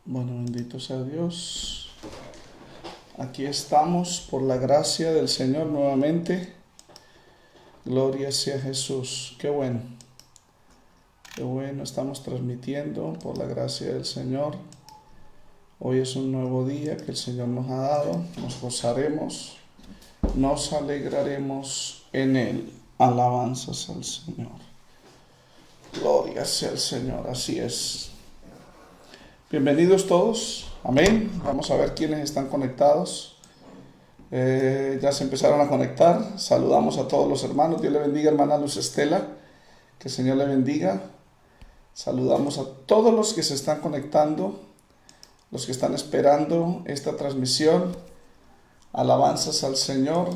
Bueno, bendito sea Dios. Aquí estamos por la gracia del Señor nuevamente. Gloria sea Jesús. Qué bueno. Qué bueno, estamos transmitiendo por la gracia del Señor. Hoy es un nuevo día que el Señor nos ha dado. Nos gozaremos, nos alegraremos en Él. Alabanzas al Señor. Gloria sea el Señor, así es. Bienvenidos todos, amén. Vamos a ver quiénes están conectados. Ya se empezaron a conectar. Saludamos a todos los hermanos. Dios le bendiga, hermana Luz Estela. Que el Señor le bendiga. Saludamos a todos los que se están conectando, los que están esperando esta transmisión. Alabanzas al Señor.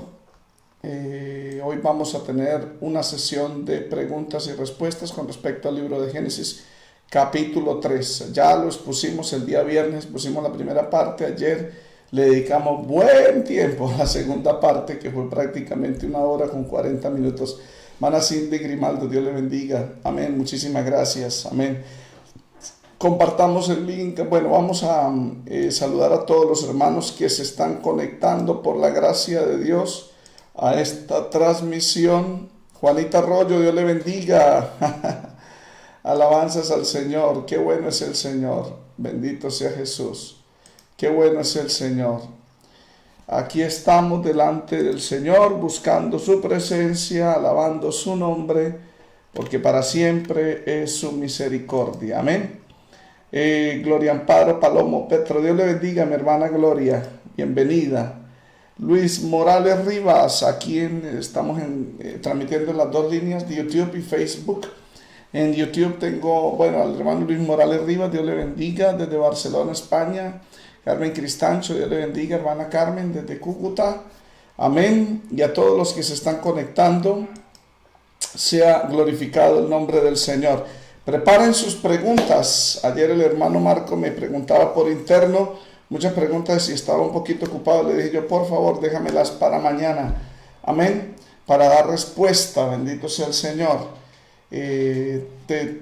Hoy vamos a tener una sesión de preguntas y respuestas con respecto al libro de Génesis, capítulo 3. Ya lo expusimos el día viernes, pusimos la primera parte. Ayer le dedicamos buen tiempo a la segunda parte, que fue prácticamente 1 hora con 40 minutos. Hermana Cindy Grimaldo, Dios le bendiga. Amén, muchísimas gracias. Amén. Compartamos el link. Bueno, vamos a saludar a todos los hermanos que se están conectando por la gracia de Dios a esta transmisión. Juanita Arroyo, Dios le bendiga. Alabanzas al Señor. Qué bueno es el Señor. Bendito sea Jesús. Qué bueno es el Señor. Aquí estamos delante del Señor, buscando su presencia, alabando su nombre, porque para siempre es su misericordia. Amén. Gloria Amparo Palomo Petro, Dios le bendiga, mi hermana Gloria. Bienvenida. Luis Morales Rivas, aquí estamos transmitiendo en las dos líneas de YouTube y Facebook. En YouTube tengo, bueno, al hermano Luis Morales Rivas, Dios le bendiga, desde Barcelona, España. Carmen Cristancho, Dios le bendiga, hermana Carmen, desde Cúcuta. Amén. Y a todos los que se están conectando, sea glorificado el nombre del Señor. Preparen sus preguntas. Ayer el hermano Marco me preguntaba por interno muchas preguntas y estaba un poquito ocupado. Le dije yo, por favor, déjamelas para mañana. Amén. Para dar respuesta. Bendito sea el Señor.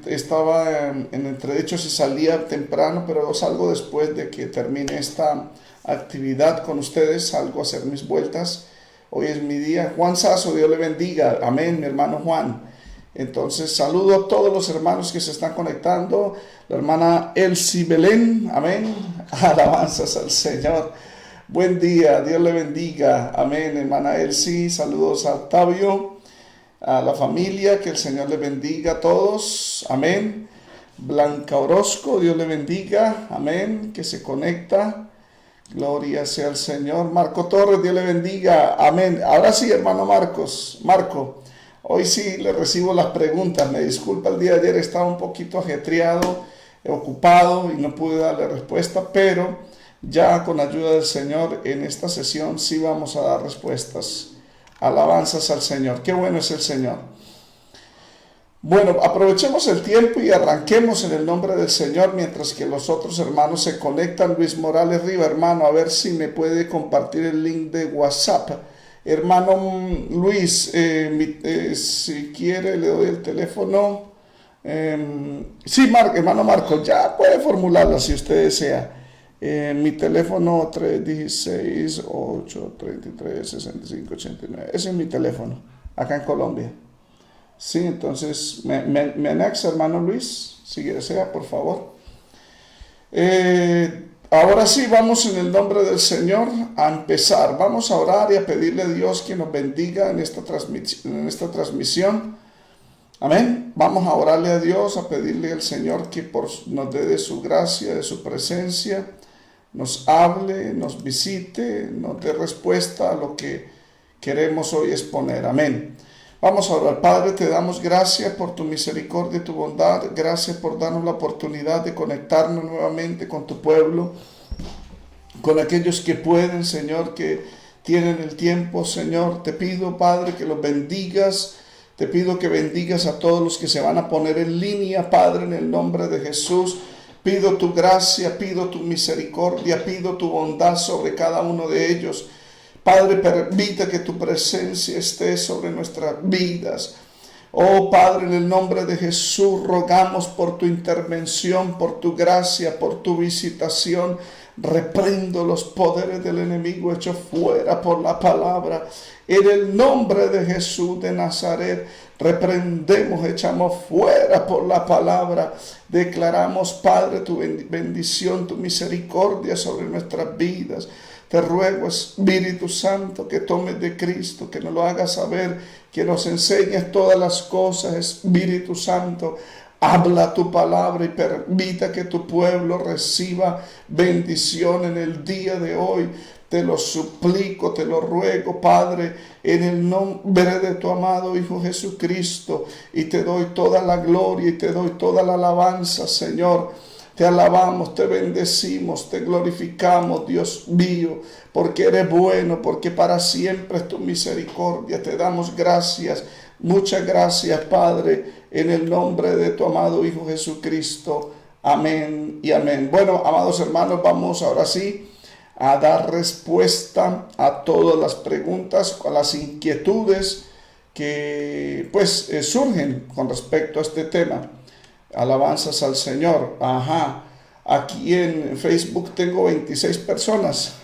Estaba en entredicho si salía temprano, pero salgo después de que termine esta actividad con ustedes. Salgo a hacer mis vueltas. Hoy es mi día. Juan Sazo, Dios le bendiga. Amén, mi hermano Juan. Entonces saludo a todos los hermanos que se están conectando. La hermana Elsie Belén, amén. Alabanzas al Señor. Buen día, Dios le bendiga. Amén, hermana Elsie. Saludos a Octavio, a la familia, que el Señor le bendiga a todos. Amén. Blanca Orozco, Dios le bendiga. Amén, que se conecta. Gloria sea al Señor. Marco Torres, Dios le bendiga. Amén. Ahora sí, hermano Marco. Hoy sí le recibo las preguntas. Me disculpa, el día de ayer estaba un poquito ajetreado, ocupado y no pude darle respuesta, pero ya con ayuda del Señor en esta sesión sí vamos a dar respuestas. Alabanzas al Señor. Qué bueno es el Señor. Bueno, aprovechemos el tiempo y arranquemos en el nombre del Señor mientras que los otros hermanos se conectan. Luis Morales Riva, hermano, a ver si me puede compartir el link de WhatsApp. Hermano Luis, si quiere le doy el teléfono. Sí, hermano Marco, ya puede formularla si usted desea. Mi teléfono 316-833-6589. Ese es mi teléfono, acá en Colombia. Sí, entonces me anexa, hermano Luis, si desea, por favor. Ahora sí, vamos en el nombre del Señor a empezar. Vamos a orar y a pedirle a Dios que nos bendiga en esta transmisión. Amén. Vamos a orarle a Dios, a pedirle al Señor que nos dé de su gracia, de su presencia, nos hable, nos visite, nos dé respuesta a lo que queremos hoy exponer. Amén. Vamos a orar. Padre, te damos gracias por tu misericordia y tu bondad. Gracias por darnos la oportunidad de conectarnos nuevamente con tu pueblo, con aquellos que pueden, Señor, que tienen el tiempo. Señor, te pido, Padre, que los bendigas. Te pido que bendigas a todos los que se van a poner en línea, Padre, en el nombre de Jesús. Pido tu gracia, pido tu misericordia, pido tu bondad sobre cada uno de ellos. Padre, permita que tu presencia esté sobre nuestras vidas. Oh Padre, en el nombre de Jesús rogamos por tu intervención, por tu gracia, por tu visitación. Reprendo los poderes del enemigo hecho fuera por la palabra. En el nombre de Jesús de Nazaret, reprendemos, echamos fuera por la palabra. Declaramos, Padre, tu bendición, tu misericordia sobre nuestras vidas. Te ruego, Espíritu Santo, que tomes de Cristo, que nos lo hagas saber, que nos enseñes todas las cosas, Espíritu Santo. Habla tu palabra y permita que tu pueblo reciba bendición en el día de hoy. Te lo suplico, te lo ruego, Padre, en el nombre de tu amado Hijo Jesucristo. Y te doy toda la gloria y te doy toda la alabanza, Señor. Te alabamos, te bendecimos, te glorificamos, Dios mío, porque eres bueno, porque para siempre es tu misericordia. Te damos gracias, muchas gracias, Padre, en el nombre de tu amado Hijo Jesucristo. Amén y amén. Bueno, amados hermanos, vamos ahora sí a dar respuesta a todas las preguntas, a las inquietudes que pues surgen con respecto a este tema. Alabanzas al Señor. Ajá. Aquí en Facebook tengo 26 personas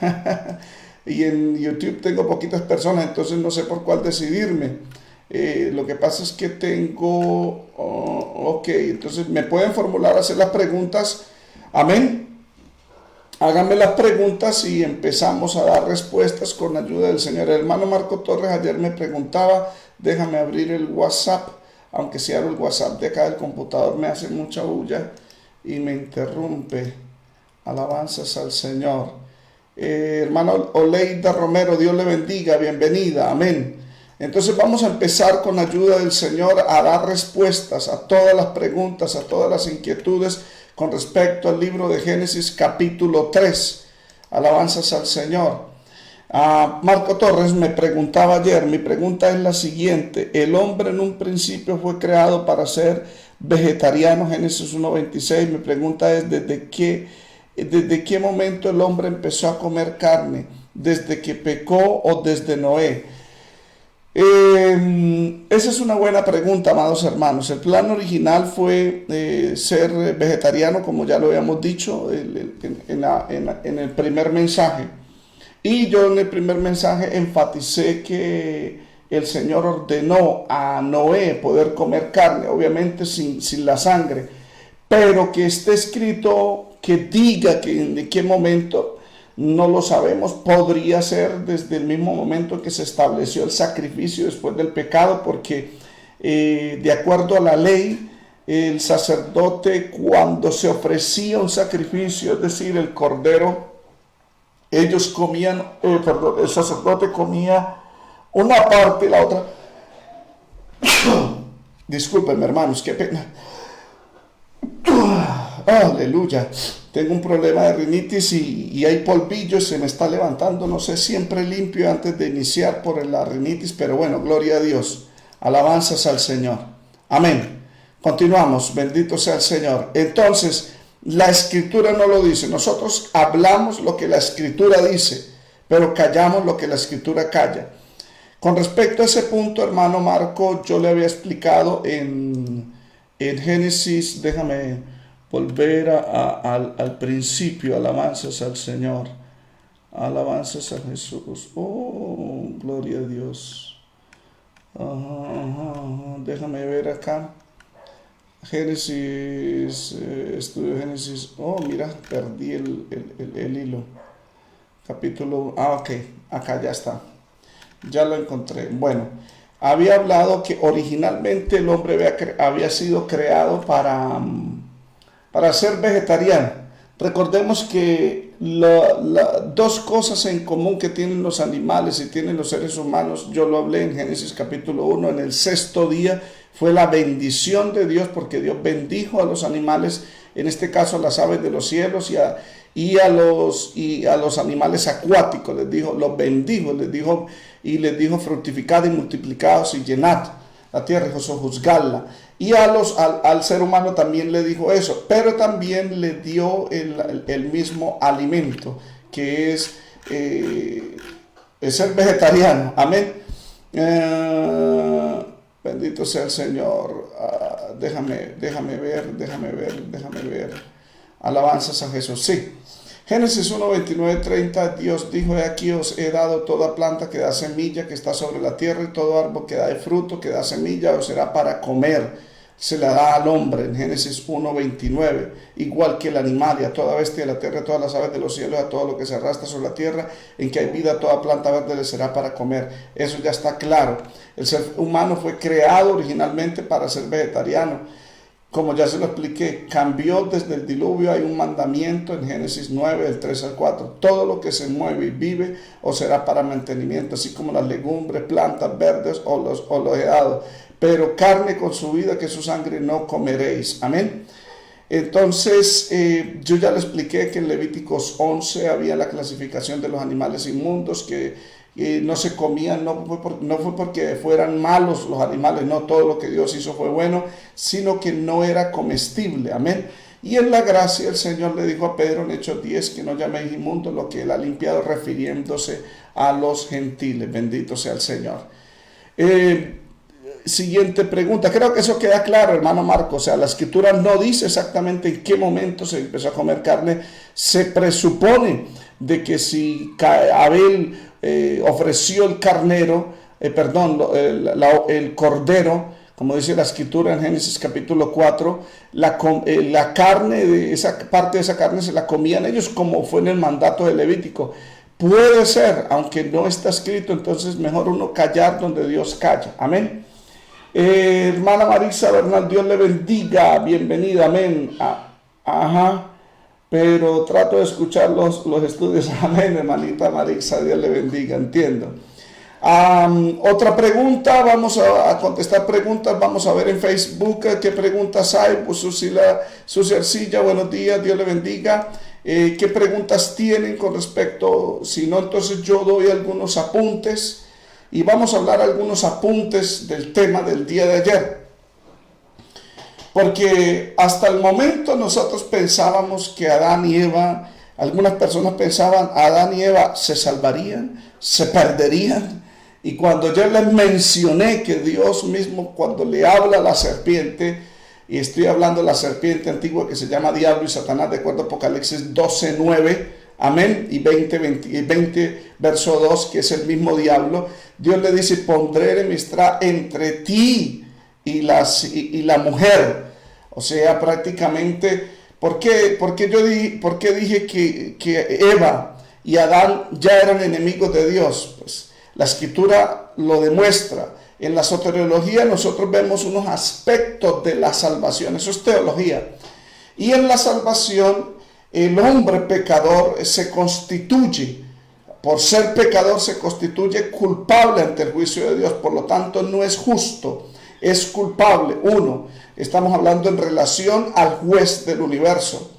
y en YouTube tengo poquitas personas, entonces no sé por cuál decidirme. Lo que pasa es que tengo... ok, entonces me pueden formular, hacer las preguntas. Amén. Háganme las preguntas y empezamos a dar respuestas con la ayuda del Señor. El hermano Marco Torres ayer me preguntaba, déjame abrir el WhatsApp. Aunque si abro el WhatsApp de acá del computador me hace mucha bulla y me interrumpe. Alabanzas al Señor. Hermano Oleida Romero, Dios le bendiga, bienvenida, amén. Entonces vamos a empezar con la ayuda del Señor a dar respuestas a todas las preguntas, a todas las inquietudes con respecto al libro de Génesis capítulo 3. Alabanzas al Señor. Marco Torres me preguntaba ayer, mi pregunta es la siguiente: el hombre en un principio fue creado para ser vegetariano, Génesis 1:26. Mi pregunta es, ¿desde qué momento el hombre empezó a comer carne? ¿Desde que pecó o desde Noé? Esa es una buena pregunta, amados hermanos. El plan original fue ser vegetariano, como ya lo habíamos dicho en el primer mensaje. Y yo en el primer mensaje enfaticé que el Señor ordenó a Noé poder comer carne, obviamente sin la sangre, pero que esté escrito, que diga que en qué momento, no lo sabemos. Podría ser desde el mismo momento que se estableció el sacrificio después del pecado, porque de acuerdo a la ley, el sacerdote, cuando se ofrecía un sacrificio, es decir, el cordero, ellos comían, el sacerdote comía una parte y la otra. Discúlpenme, hermanos, qué pena. Aleluya. Tengo un problema de rinitis y hay polvillo, se me está levantando. No sé, siempre limpio antes de iniciar por la rinitis, pero bueno, gloria a Dios. Alabanzas al Señor. Amén. Continuamos. Bendito sea el Señor. Entonces, la Escritura no lo dice. Nosotros hablamos lo que la Escritura dice, pero callamos lo que la Escritura calla. Con respecto a ese punto, hermano Marco, yo le había explicado en Génesis, déjame volver al principio. Alabanzas al Señor. Alabanzas a Jesús. Oh, gloria a Dios. Déjame ver acá. Génesis, estudio Génesis. Oh, mira, perdí el hilo. Capítulo, ok, acá ya está. Ya lo encontré. Bueno, había hablado que originalmente el hombre había sido creado para ser vegetariano. Recordemos que dos cosas en común que tienen los animales y tienen los seres humanos, yo lo hablé en Génesis capítulo 1, en el sexto día fue la bendición de Dios, porque Dios bendijo a los animales, en este caso a las aves de los cielos y a los animales acuáticos, les dijo, los bendijo, les dijo fructificad y multiplicados y llenad la tierra y juzgadla. Y al ser humano también le dijo eso, pero también le dio el mismo alimento, que es ser vegetariano. Amén. Bendito sea el Señor. Déjame ver. Alabanzas a Jesús. Sí. Génesis 1, 29, 30, Dios dijo: he aquí os he dado toda planta que da semilla, que está sobre la tierra, y todo árbol que da de fruto, que da semilla, os será para comer. Se la da al hombre en Génesis 1, 29, igual que el animal y a toda bestia de la tierra, a todas las aves de los cielos, a todo lo que se arrastra sobre la tierra, en que hay vida, toda planta verde le será para comer. Eso ya está claro. El ser humano fue creado originalmente para ser vegetariano. Como ya se lo expliqué, cambió desde el diluvio. Hay un mandamiento en Génesis 9, del 3 al 4. Todo lo que se mueve y vive os será para mantenimiento, así como las legumbres, plantas verdes o los vedados. Pero carne con su vida, que su sangre no comeréis. Amén. Entonces, yo ya le expliqué que en Levíticos 11 había la clasificación de los animales inmundos que no se comían. No fue porque fueran malos los animales, no, todo lo que Dios hizo fue bueno, sino que no era comestible. Amén. Y en la gracia el Señor le dijo a Pedro en Hechos 10 que no llaméis inmundo lo que él ha limpiado, refiriéndose a los gentiles. Bendito sea el Señor. Siguiente pregunta. Creo que eso queda claro, hermano Marco. O sea, la escritura no dice exactamente en qué momento se empezó a comer carne. Se presupone de que si Abel ofreció el carnero, el cordero, como dice la escritura en Génesis capítulo 4, la carne de esa parte de esa carne se la comían ellos, como fue en el mandato de Levítico. Puede ser, aunque no está escrito, entonces mejor uno callar donde Dios calla. Amén. Hermana Marisa Bernal, Dios le bendiga, bienvenida, amén. Ajá, pero trato de escuchar los estudios, amén, hermanita Marisa, Dios le bendiga, entiendo. Otra pregunta, vamos a contestar preguntas, vamos a ver en Facebook qué preguntas hay. Pues Susi Arcilla, buenos días, Dios le bendiga. ¿Qué preguntas tienen con respecto? Si no, entonces yo doy algunos apuntes. Y vamos a hablar algunos apuntes del tema del día de ayer. Porque hasta el momento nosotros pensábamos que Adán y Eva, algunas personas pensaban, Adán y Eva se salvarían, se perderían. Y cuando yo les mencioné que Dios mismo, cuando le habla a la serpiente, y estoy hablando de la serpiente antigua que se llama Diablo y Satanás, de acuerdo a Apocalipsis 12, 9, amén, y 20 verso 2, que es el mismo diablo, Dios le dice: pondré enemistad entre ti y la mujer. O sea, prácticamente, ¿por qué dije que Eva y Adán ya eran enemigos de Dios? Pues la escritura lo demuestra. En la soteriología nosotros vemos unos aspectos de la salvación, eso es teología. Y en la salvación, el hombre pecador se constituye, por ser pecador, se constituye culpable ante el juicio de Dios. Por lo tanto, no es justo, es culpable. Uno, estamos hablando en relación al juez del universo.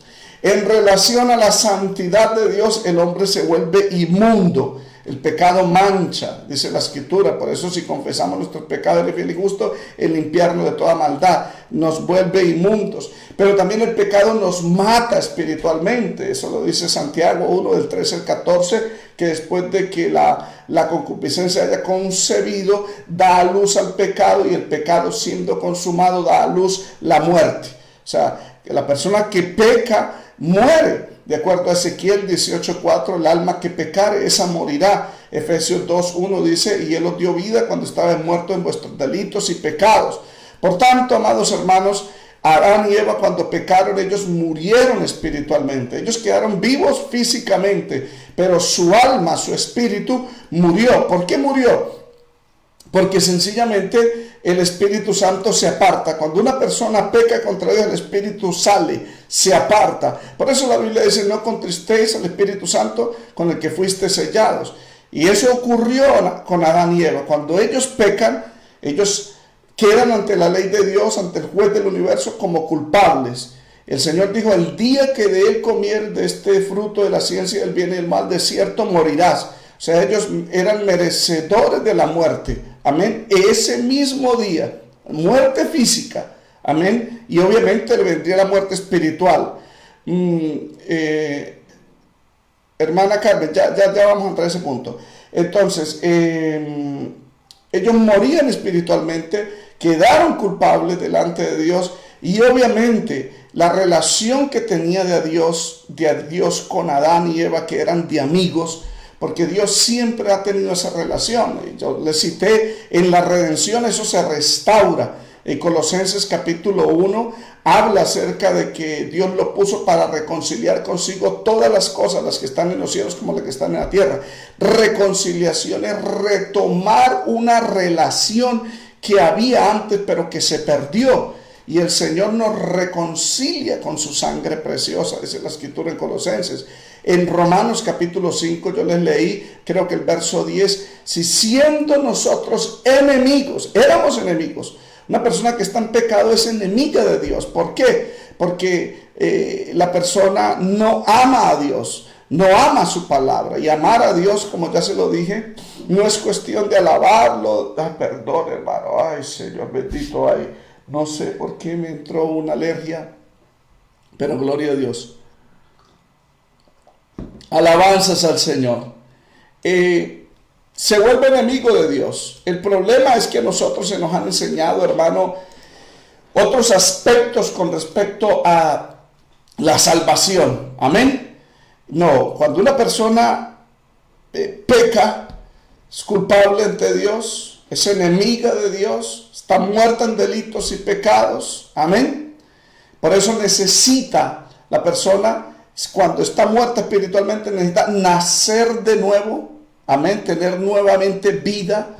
En relación a la santidad de Dios, el hombre se vuelve inmundo. El pecado mancha, dice la escritura. Por eso, si confesamos nuestros pecados, Él es fiel y justo en limpiarnos de toda maldad. Nos vuelve inmundos. Pero también el pecado nos mata espiritualmente. Eso lo dice Santiago 1, del 13 al 14, que después de que la concupiscencia haya concebido, da a luz al pecado, y el pecado, siendo consumado, da a luz la muerte. O sea, que la persona que peca muere. De acuerdo a Ezequiel 18:4, el alma que pecare, esa morirá. Efesios 2:1 dice: y Él os dio vida cuando estabais muertos en vuestros delitos y pecados. Por tanto, amados hermanos, Adán y Eva, cuando pecaron, ellos murieron espiritualmente. Ellos quedaron vivos físicamente, pero su alma, su espíritu murió. ¿Por qué murió? Porque sencillamente el Espíritu Santo se aparta. Cuando una persona peca contra Dios, el Espíritu sale, se aparta. Por eso la Biblia dice: no contristéis al Espíritu Santo con el que fuiste sellados. Y eso ocurrió con Adán y Eva. Cuando ellos pecan, ellos quedan ante la ley de Dios, ante el juez del universo, como culpables. El Señor dijo: el día que de él comieres de este fruto de la ciencia del bien y del mal, de cierto morirás. O sea, ellos eran merecedores de la muerte. Amén. Ese mismo día, muerte física. Amén. Y obviamente le vendría la muerte espiritual. Hermana Carmen, ya vamos a entrar a ese punto. Entonces, ellos morían espiritualmente, quedaron culpables delante de Dios y obviamente la relación que tenía de Dios con Adán y Eva, que eran de amigos, porque Dios siempre ha tenido esa relación. Yo le cité, en la redención eso se restaura. En Colosenses capítulo 1 habla acerca de que Dios lo puso para reconciliar consigo todas las cosas, las que están en los cielos como las que están en la tierra. Reconciliación es retomar una relación que había antes pero que se perdió. Y el Señor nos reconcilia con su sangre preciosa, dice la escritura en Colosenses. En Romanos capítulo 5 yo les leí, creo que el verso 10, si siendo nosotros enemigos, éramos enemigos, una persona que está en pecado es enemiga de Dios. ¿Por qué? Porque la persona no ama a Dios, no ama su palabra. Y amar a Dios, como ya se lo dije, no es cuestión de alabarlo. Ay, perdón, hermano, ay, Señor bendito, ay. No sé por qué me entró una alergia, pero gloria a Dios. Alabanzas al Señor. Se vuelve enemigo de Dios. El problema es que a nosotros se nos han enseñado, hermano, otros aspectos con respecto a la salvación. Amén. No, cuando una persona peca, es culpable ante Dios, es enemiga de Dios, está muerta en delitos y pecados. Amén. Por eso necesita la persona, cuando está muerta espiritualmente, necesita nacer de nuevo. Amén. Tener nuevamente vida.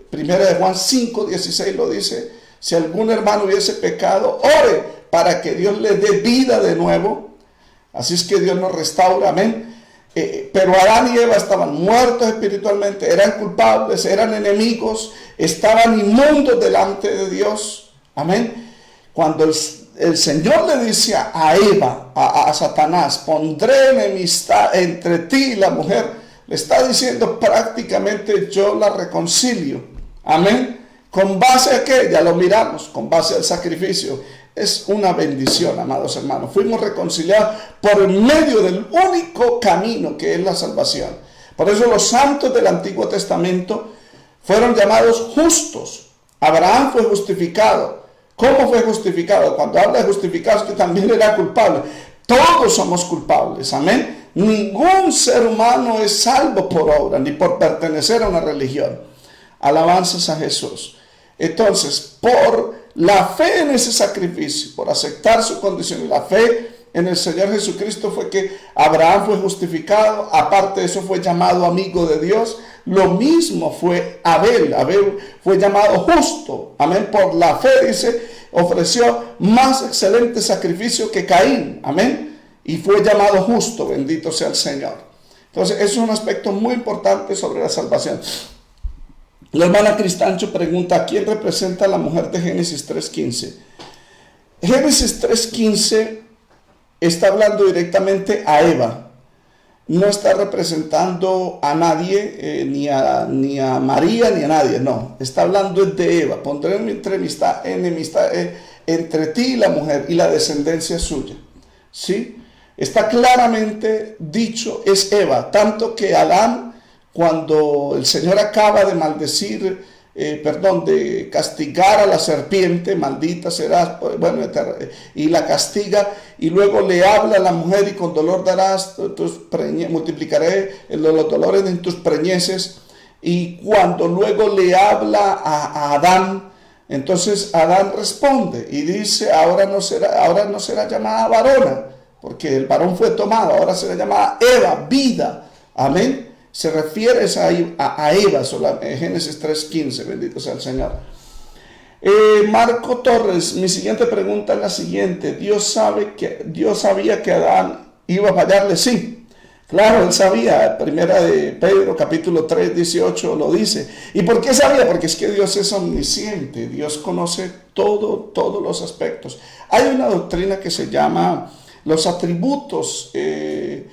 Primera de Juan 5:16 lo dice. Si algún hermano hubiese pecado, ore para que Dios le dé vida de nuevo. Así es que Dios nos restaura. Amén. Pero Adán y Eva estaban muertos espiritualmente, eran culpables, eran enemigos, estaban inmundos delante de Dios. Amén. Cuando el Señor le dice a Eva, a Satanás, pondré enemistad entre ti y la mujer, le está diciendo prácticamente yo la reconcilio. Amén. ¿Con base a qué? Ya lo miramos, con base al sacrificio. Es una bendición, amados hermanos. Fuimos reconciliados por medio del único camino que es la salvación. Por eso los santos del Antiguo Testamento fueron llamados justos. Abraham fue justificado. ¿Cómo fue justificado? Cuando habla de justificado es que también era culpable. Todos somos culpables, amén. Ningún ser humano es salvo por obra, ni por pertenecer a una religión. Alabanzas a Jesús. Entonces, por la fe en ese sacrificio, por aceptar su condición y la fe en el Señor Jesucristo fue que Abraham fue justificado. Aparte de eso fue llamado amigo de Dios. Lo mismo fue Abel. Abel fue llamado justo. Amén. Por la fe, dice, ofreció más excelente sacrificio que Caín. Amén. Y fue llamado justo. Bendito sea el Señor. Entonces, eso es un aspecto muy importante sobre la salvación. La hermana Cristancho pregunta, ¿a quién representa la mujer de Génesis 3.15? Génesis 3.15 está hablando directamente a Eva. No está representando a nadie, ni a María, ni a nadie. No, está hablando de Eva. Pondré enemistad entre ti y la mujer y la descendencia suya. ¿Sí? Está claramente dicho, es Eva. Tanto que Adán, cuando el Señor acaba de maldecir, de castigar a la serpiente, maldita serás, bueno, y la castiga, y luego le habla a la mujer, y con dolor darás, multiplicaré los dolores en tus preñeces, y cuando luego le habla a Adán, entonces Adán responde, y dice, ahora no será llamada varona, porque el varón fue tomado, ahora será llamada Eva, vida, amén. Se refiere a Eva, Génesis 3.15, bendito sea el Señor. Marco Torres, mi siguiente pregunta es la siguiente. ¿Dios sabía que Adán iba a fallarle? Sí, claro, él sabía. Primera de Pedro, capítulo 3, 18, lo dice. ¿Y por qué sabía? Porque es que Dios es omnisciente. Dios conoce todos los aspectos. Hay una doctrina que se llama los atributos de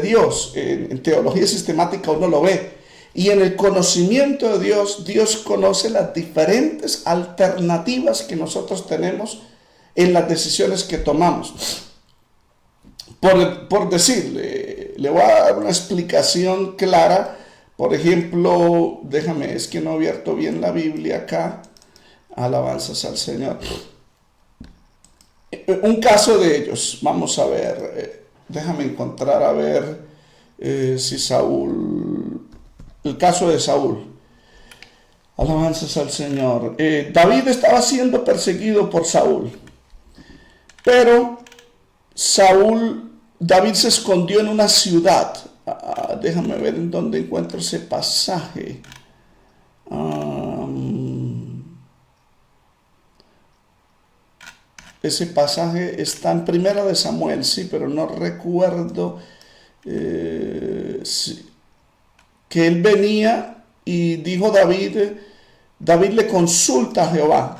Dios. En teología sistemática uno lo ve, y en el conocimiento de Dios, Dios conoce las diferentes alternativas que nosotros tenemos en las decisiones que tomamos. Por decirle, le voy a dar una explicación clara. Por ejemplo, es que no he abierto bien la Biblia acá. Alabanzas al Señor. Un caso de ellos, vamos a ver, déjame encontrar a ver si Saúl, el caso de Saúl. Alabanzas al Señor. David estaba siendo perseguido por Saúl, pero David se escondió en una ciudad. Déjame ver en dónde encuentro ese pasaje. Ese pasaje está en Primera de Samuel, sí, pero no recuerdo que él venía y dijo David le consulta a Jehová.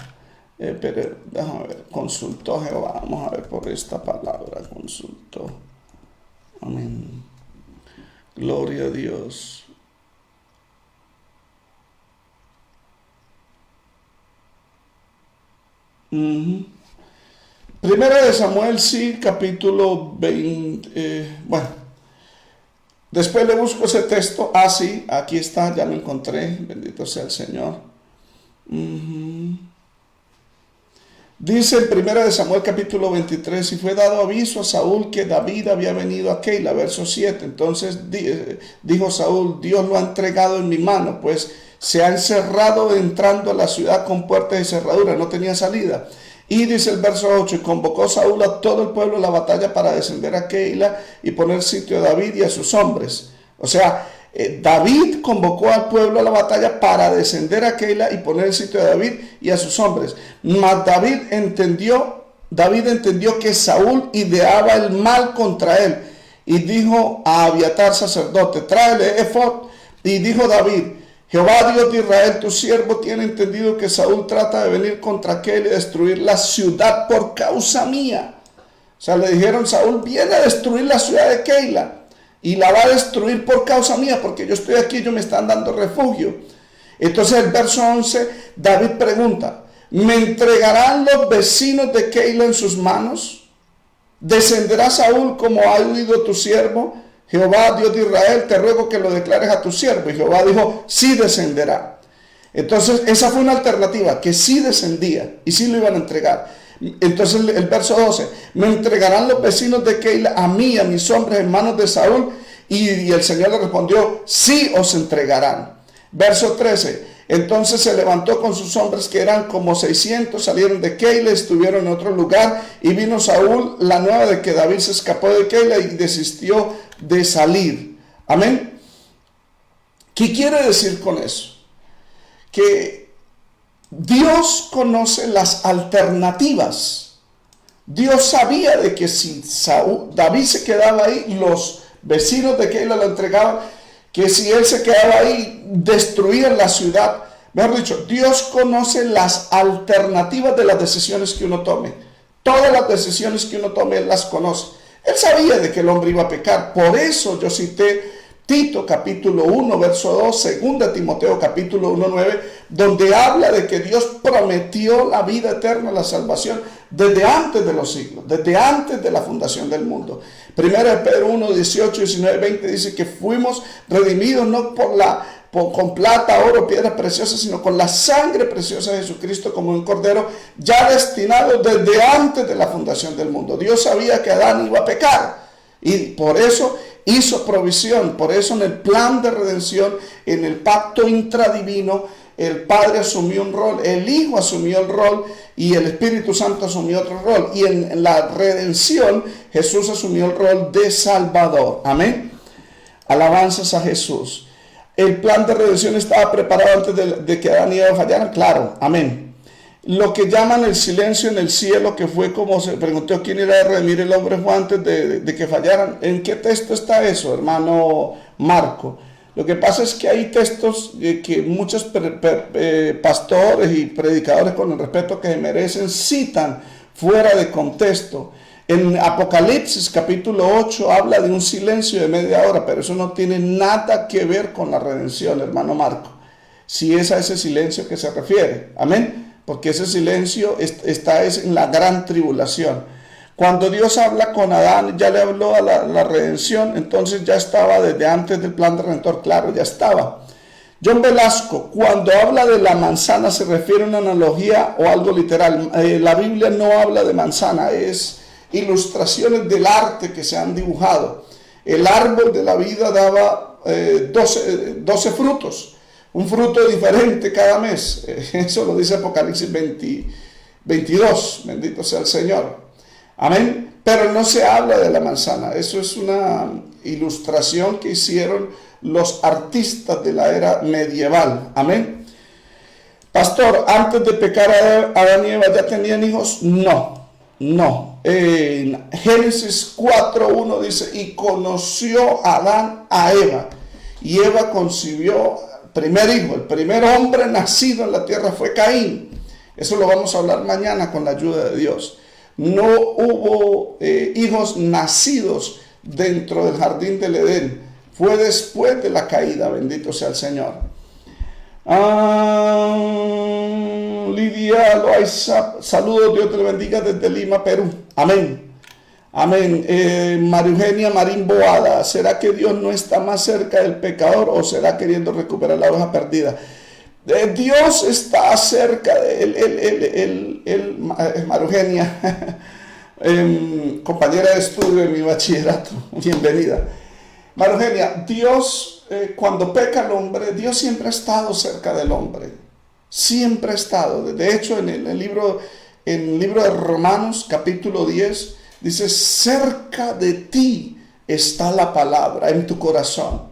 Pero déjame ver, consultó a Jehová. Vamos a ver por esta palabra, consultó. Amén. Gloria a Dios. Primera de Samuel, sí, capítulo 20. Bueno, después le busco ese texto. Sí, aquí está, ya lo encontré. Bendito sea el Señor. Dice en Primera de Samuel capítulo 23, y fue dado aviso a Saúl que David había venido a Keila, verso 7. Entonces dijo Saúl, Dios lo ha entregado en mi mano, pues se ha encerrado entrando a la ciudad con puertas y cerraduras, no tenía salida. Y dice el verso 8, y convocó Saúl a todo el pueblo a la batalla para descender a Keila y poner sitio a David y a sus hombres. O sea, David convocó al pueblo a la batalla para descender a Keila y poner el sitio a David y a sus hombres. Mas David entendió que Saúl ideaba el mal contra él y dijo a Abiatar sacerdote, tráele efod. Y dijo David, Jehová Dios de Israel, tu siervo tiene entendido que Saúl trata de venir contra Keila y destruir la ciudad por causa mía. O sea, le dijeron, Saúl viene a destruir la ciudad de Keila y la va a destruir por causa mía, porque yo estoy aquí, ellos me están dando refugio. Entonces el verso 11, David pregunta, ¿me entregarán los vecinos de Keila en sus manos? ¿Descenderá Saúl como ha oído tu siervo? Jehová, Dios de Israel, te ruego que lo declares a tu siervo. Y Jehová dijo, sí descenderá. Entonces esa fue una alternativa, que sí descendía y sí lo iban a entregar. Entonces el verso 12, me entregarán los vecinos de Keila a mí, a mis hombres en manos de Saúl. Y el Señor le respondió, sí os entregarán. Verso 13, entonces se levantó con sus hombres, que eran como 600, salieron de Keila, estuvieron en otro lugar, y vino Saúl la nueva de que David se escapó de Keila y desistió de salir. Amén. ¿Qué quiere decir con eso? Que Dios conoce las alternativas. Dios sabía de que si David se quedaba ahí, los vecinos de Keila lo entregaban, que si él se quedaba ahí, destruían la ciudad. Mejor dicho, Dios conoce las alternativas de las decisiones que uno tome. Todas las decisiones que uno tome, Él las conoce. Él sabía de que el hombre iba a pecar. Por eso yo cité Tito capítulo 1, verso 2, 2 Timoteo capítulo 1, 9, donde habla de que Dios prometió la vida eterna, la salvación, desde antes de los siglos, desde antes de la fundación del mundo. Primera de Pedro 1, 18, 19, 20 dice que fuimos redimidos no con plata, oro, piedras preciosas, sino con la sangre preciosa de Jesucristo como un cordero ya destinado desde antes de la fundación del mundo. Dios sabía que Adán iba a pecar y por eso hizo provisión. Por eso en el plan de redención, en el pacto intradivino, el Padre asumió un rol, el Hijo asumió el rol y el Espíritu Santo asumió otro rol. Y en la redención Jesús asumió el rol de Salvador. Amén. Alabanzas a Jesús. El plan de redención estaba preparado antes de que Adán y Eva fallaran. Claro. Amén. Lo que llaman el silencio en el cielo, que fue como se preguntó quién era de redimir el hombre, fue antes de que fallaran. ¿En qué texto está eso, hermano Marco? Lo que pasa es que hay textos que muchos pastores y predicadores, con el respeto que se merecen, citan fuera de contexto. En Apocalipsis capítulo 8 habla de un silencio de media hora, pero eso no tiene nada que ver con la redención, hermano Marco. Si es a ese silencio que se refiere. Amén. Porque ese silencio está en la gran tribulación. Cuando Dios habla con Adán, ya le habló a la redención, entonces ya estaba desde antes del plan de redentor, claro, ya estaba. John Velasco, cuando habla de la manzana, ¿se refiere a una analogía o algo literal? La Biblia no habla de manzana, es ilustraciones del arte que se han dibujado. El árbol de la vida daba 12 frutos, un fruto diferente cada mes. Eso lo dice Apocalipsis 22, bendito sea el Señor. Amén. Pero no se habla de la manzana, eso es una ilustración que hicieron los artistas de la era medieval. Amén. Pastor, antes de pecar Adán y Eva, ¿ya tenían hijos? No. En Génesis 4:1 dice, y conoció Adán a Eva, y Eva concibió primer hijo. El primer hombre nacido en la tierra fue Caín. Eso lo vamos a hablar mañana con la ayuda de Dios. No hubo hijos nacidos dentro del jardín del Edén. Fue después de la caída, bendito sea el Señor. Lidia Loaiza, saludos, Dios te lo bendiga desde Lima, Perú. Amén. María Eugenia Marín Boada, ¿será que Dios no está más cerca del pecador o será queriendo recuperar la oveja perdida? Dios está cerca de María Eugenia, compañera de estudio en mi bachillerato, bienvenida. María Eugenia, Dios, cuando peca el hombre, Dios siempre ha estado cerca del hombre. Siempre ha estado. De hecho, en el libro de Romanos, capítulo 10, dice, cerca de ti está la palabra, en tu corazón.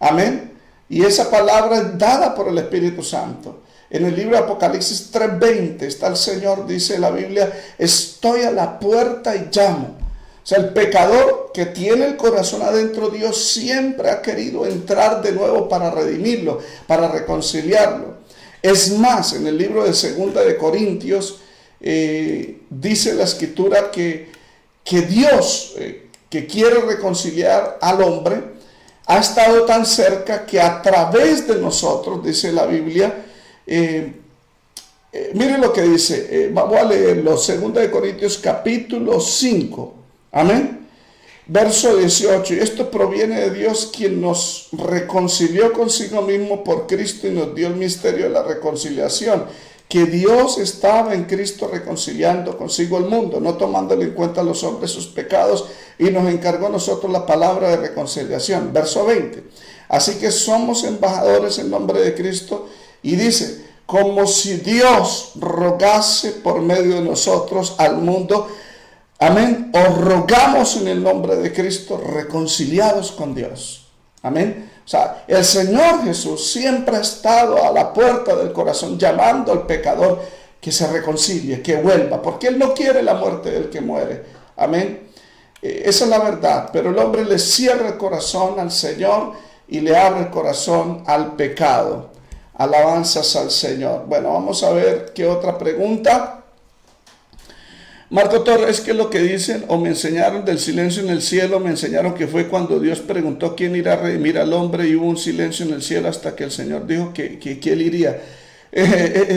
Amén. Y esa palabra es dada por el Espíritu Santo. En el libro de Apocalipsis 3:20 está el Señor, dice la Biblia, estoy a la puerta y llamo. O sea, el pecador que tiene el corazón adentro, Dios siempre ha querido entrar de nuevo para redimirlo, para reconciliarlo. Es más, en el libro de 2 de Corintios, dice la Escritura que Dios, que quiere reconciliar al hombre, ha estado tan cerca que a través de nosotros, dice la Biblia, miren lo que dice, vamos a leerlo, 2 de Corintios capítulo 5. Amén. Verso 18. Y esto proviene de Dios, quien nos reconcilió consigo mismo por Cristo y nos dio el misterio de la reconciliación. Que Dios estaba en Cristo reconciliando consigo el mundo, no tomándole en cuenta a los hombres sus pecados, y nos encargó a nosotros la palabra de reconciliación. Verso 20. Así que somos embajadores en nombre de Cristo, y dice, como si Dios rogase por medio de nosotros al mundo. Amén. Os rogamos en el nombre de Cristo, reconciliados con Dios. Amén. O sea, el Señor Jesús siempre ha estado a la puerta del corazón, llamando al pecador que se reconcilie, que vuelva, porque Él no quiere la muerte del que muere. Amén. Esa es la verdad. Pero el hombre le cierra el corazón al Señor y le abre el corazón al pecado. Alabanzas al Señor. Bueno, vamos a ver qué otra pregunta. Marco Torres, ¿qué es lo que dicen? O me enseñaron del silencio en el cielo, me enseñaron que fue cuando Dios preguntó quién irá a redimir al hombre y hubo un silencio en el cielo hasta que el Señor dijo que él iría.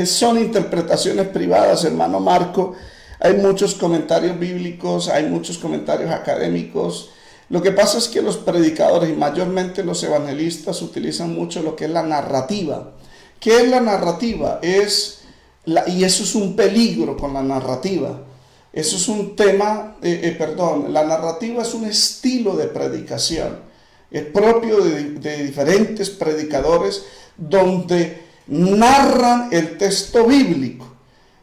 Son interpretaciones privadas, hermano Marco. Hay muchos comentarios bíblicos, hay muchos comentarios académicos. Lo que pasa es que los predicadores y mayormente los evangelistas utilizan mucho lo que es la narrativa. ¿Qué es la narrativa? Y eso es un peligro con la narrativa. Eso es un tema, la narrativa es un estilo de predicación, es propio de diferentes predicadores donde narran el texto bíblico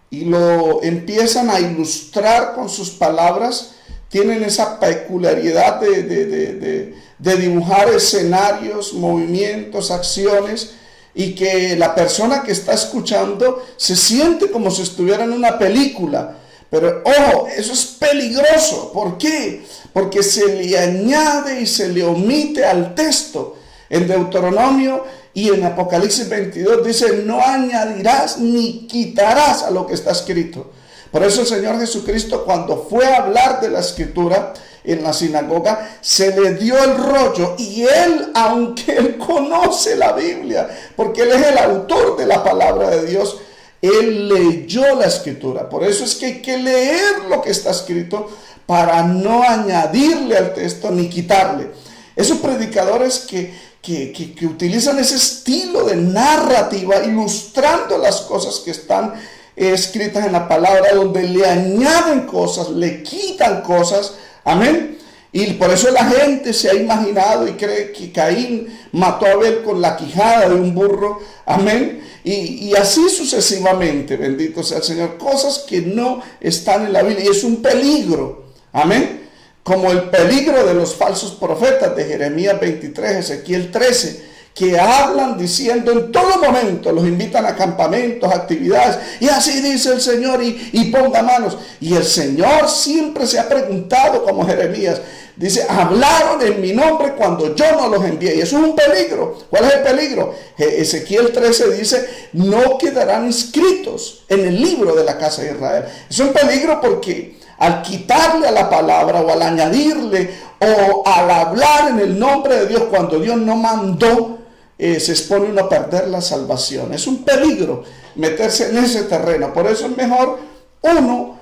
y lo empiezan a ilustrar con sus palabras. Tienen esa peculiaridad de dibujar escenarios, movimientos, acciones, y que la persona que está escuchando se siente como si estuviera en una película. Pero ojo, eso es peligroso. ¿Por qué? Porque se le añade y se le omite al texto. En Deuteronomio y en Apocalipsis 22 dice, no añadirás ni quitarás a lo que está escrito. Por eso el Señor Jesucristo, cuando fue a hablar de la Escritura en la sinagoga, se le dio el rollo, y él, aunque él conoce la Biblia, porque él es el autor de la palabra de Dios, él leyó la Escritura. Por eso es que hay que leer lo que está escrito para no añadirle al texto ni quitarle. Esos predicadores que que utilizan ese estilo de narrativa, ilustrando las cosas que están escritas en la palabra, donde le añaden cosas, le quitan cosas, amén. Y por eso la gente se ha imaginado y cree que Caín mató a Abel con la quijada de un burro, amén. Y así sucesivamente, bendito sea el Señor, cosas que no están en la Biblia, y es un peligro, amén. Como el peligro de los falsos profetas de Jeremías 23, Ezequiel 13, que hablan diciendo en todo momento, los invitan a campamentos, actividades, y así dice el Señor, y ponga manos. Y el Señor siempre se ha preguntado, como Jeremías, dice, hablaron en mi nombre cuando yo no los envié. Y eso es un peligro. ¿Cuál es el peligro? Ezequiel 13 dice, no quedarán inscritos en el libro de la casa de Israel. Es un peligro porque al quitarle a la palabra o al añadirle o al hablar en el nombre de Dios cuando Dios no mandó, se expone uno a perder la salvación. Es un peligro meterse en ese terreno. Por eso es mejor uno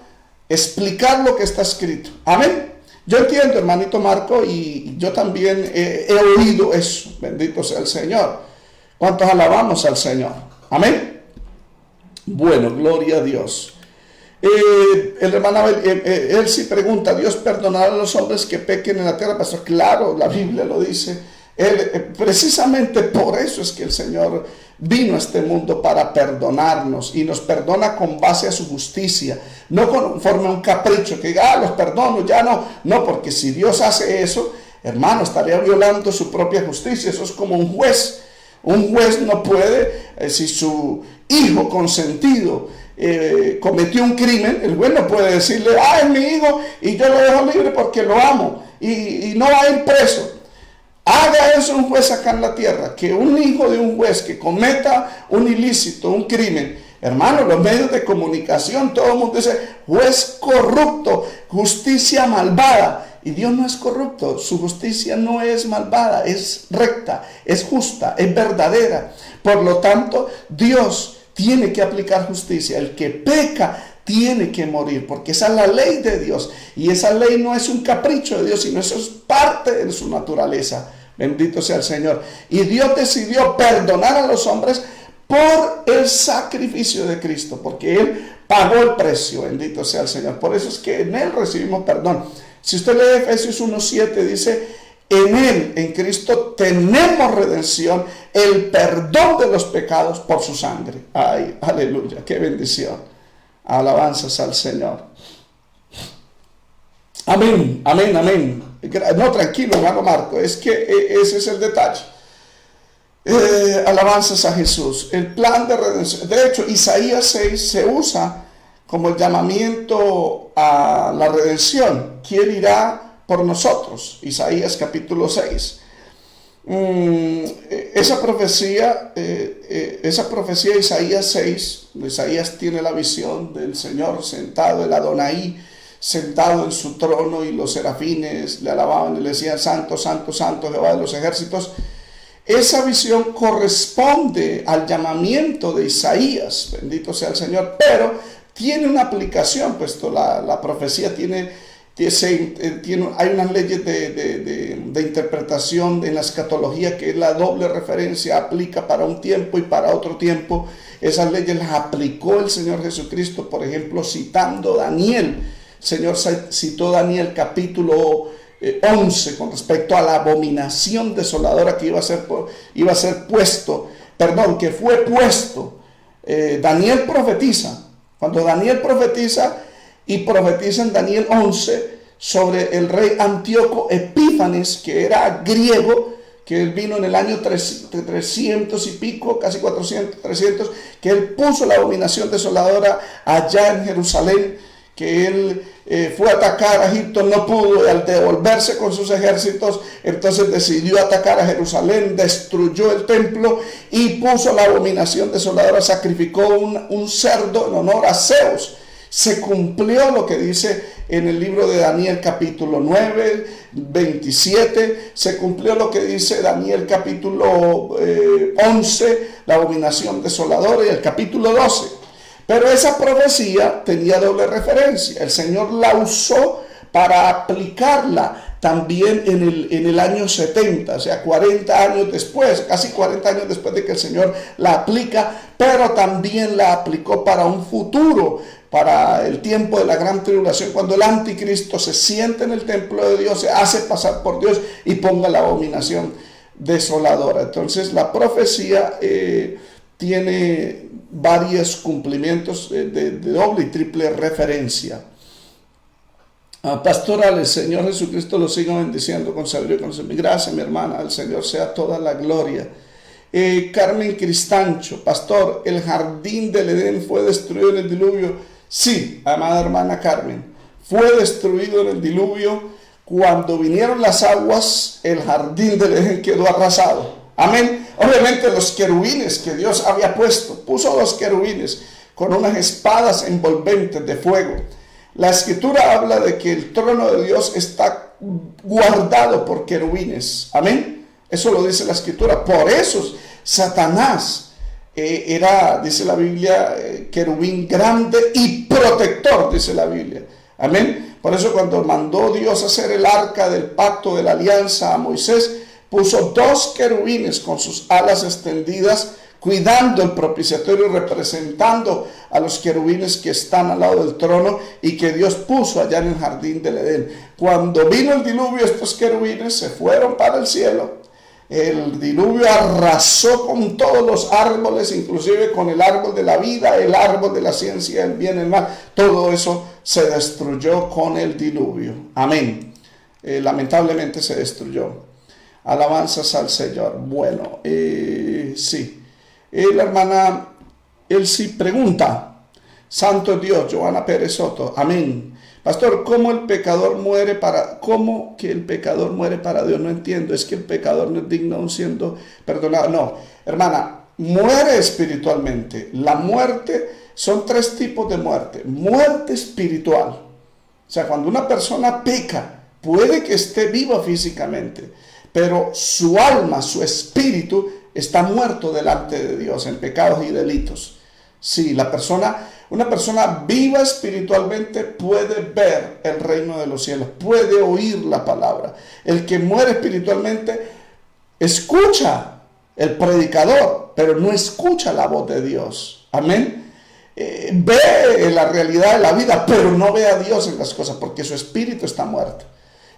explicar lo que está escrito. Amén. Yo entiendo, hermanito Marco, y yo también he oído eso. Bendito sea el Señor. ¿Cuántos alabamos al Señor? Amén. Bueno, gloria a Dios. El hermano Abel, él sí pregunta, ¿Dios perdonará a los hombres que pequen en la tierra? Pastor, claro, la Biblia lo dice. Precisamente por eso es que el Señor vino a este mundo, para perdonarnos, y nos perdona con base a su justicia, no conforme a un capricho, que los perdono, ya no, porque si Dios hace eso, hermano, estaría violando su propia justicia. Eso es como un juez. Un juez no puede, si su hijo consentido cometió un crimen, el juez no puede decirle, es mi hijo y yo lo dejo libre porque lo amo y no va a ir preso. Haga eso un juez acá en la tierra, que un hijo de un juez que cometa un ilícito, un crimen, hermano, los medios de comunicación, todo el mundo dice, juez corrupto, justicia malvada. Y Dios no es corrupto, su justicia no es malvada, es recta, es justa, es verdadera. Por lo tanto, Dios tiene que aplicar justicia. El que peca tiene que morir, porque esa es la ley de Dios. Y esa ley no es un capricho de Dios, sino eso es parte de su naturaleza. Bendito sea el Señor. Y Dios decidió perdonar a los hombres por el sacrificio de Cristo, porque Él pagó el precio. Bendito sea el Señor. Por eso es que en Él recibimos perdón. Si usted lee Efesios 1:7, dice, en Él, en Cristo, tenemos redención, el perdón de los pecados por su sangre. Ay, aleluya, qué bendición. Alabanzas al Señor. Amén, amén, amén. No, tranquilo, hermano Marco, es que ese es el detalle. Alabanzas a Jesús. El plan de redención. De hecho, Isaías 6 se usa como el llamamiento a la redención. ¿Quién irá por nosotros? Isaías capítulo 6. Esa profecía Isaías 6, Isaías tiene la visión del Señor sentado, el Adonai, sentado en su trono, y los serafines le alababan y le decían, santo, santo, santo, Jehová de los ejércitos. Esa visión corresponde al llamamiento de Isaías, bendito sea el Señor, pero tiene una aplicación, puesto la profecía hay unas leyes de interpretación en la escatología, que es la doble referencia, aplica para un tiempo y para otro tiempo. Esas leyes las aplicó el Señor Jesucristo, por ejemplo, citando Daniel. El Señor citó Daniel capítulo 11 con respecto a la abominación desoladora que que fue puesto. Daniel profetiza. Cuando Daniel profetiza, y profetiza en Daniel 11 sobre el rey Antíoco Epífanes, que era griego, que él vino en el año 300 y pico, casi 400, 300, que él puso la abominación desoladora allá en Jerusalén, que él fue a atacar a Egipto, no pudo, y al devolverse con sus ejércitos, entonces decidió atacar a Jerusalén, destruyó el templo y puso la abominación desoladora, sacrificó un cerdo en honor a Zeus. Se cumplió lo que dice en el libro de Daniel capítulo 9, 27, se cumplió lo que dice Daniel capítulo 11, la abominación desoladora, y el capítulo 12. Pero esa profecía tenía doble referencia. El Señor la usó para aplicarla también en el año 70, o sea, 40 años después, casi 40 años después de que el Señor la aplica, pero también la aplicó para un futuro, para el tiempo de la gran tribulación, cuando el anticristo se siente en el templo de Dios, se hace pasar por Dios y ponga la abominación desoladora. Entonces la profecía tiene varios cumplimientos de doble y triple referencia. Pastoral, el Señor Jesucristo lo siga bendiciendo con sabiduría y conocimiento. Gracias, mi hermana, al Señor sea toda la gloria. Carmen Cristancho, pastor, ¿el jardín del Edén fue destruido en el diluvio? Sí, amada hermana Carmen, fue destruido en el diluvio. Cuando vinieron las aguas, el jardín del Edén quedó arrasado. Amén. Obviamente los querubines que Dios había puso dos querubines con unas espadas envolventes de fuego. La escritura habla de que el trono de Dios está guardado por querubines. Amén. Eso lo dice la escritura. Por eso Satanás era, dice la Biblia, querubín grande y protector, dice la Biblia. Amén. Por eso cuando mandó Dios hacer el arca del pacto de la alianza a Moisés, puso dos querubines con sus alas extendidas, cuidando el propiciatorio, representando a los querubines que están al lado del trono y que Dios puso allá en el jardín del Edén. Cuando vino el diluvio, estos querubines se fueron para el cielo. El diluvio arrasó con todos los árboles, inclusive con el árbol de la vida, el árbol de la ciencia, el bien y el mal. Todo eso se destruyó con el diluvio. Amén. Lamentablemente se destruyó. Alabanzas al Señor. Bueno, sí. La hermana Elsie pregunta, Santo Dios, Joana Pérez Soto, amén. Pastor, ¿cómo que el pecador muere para Dios? No entiendo, es que el pecador no es digno aún siendo perdonado. No, hermana, muere espiritualmente. La muerte, son tres tipos de muerte. Muerte espiritual. O sea, cuando una persona peca, puede que esté viva físicamente, pero su alma, su espíritu, está muerto delante de Dios en pecados y delitos. Sí, una persona viva espiritualmente puede ver el reino de los cielos, puede oír la palabra. El que muere espiritualmente escucha el predicador, pero no escucha la voz de Dios. Amén. Ve la realidad de la vida, pero no ve a Dios en las cosas, porque su espíritu está muerto.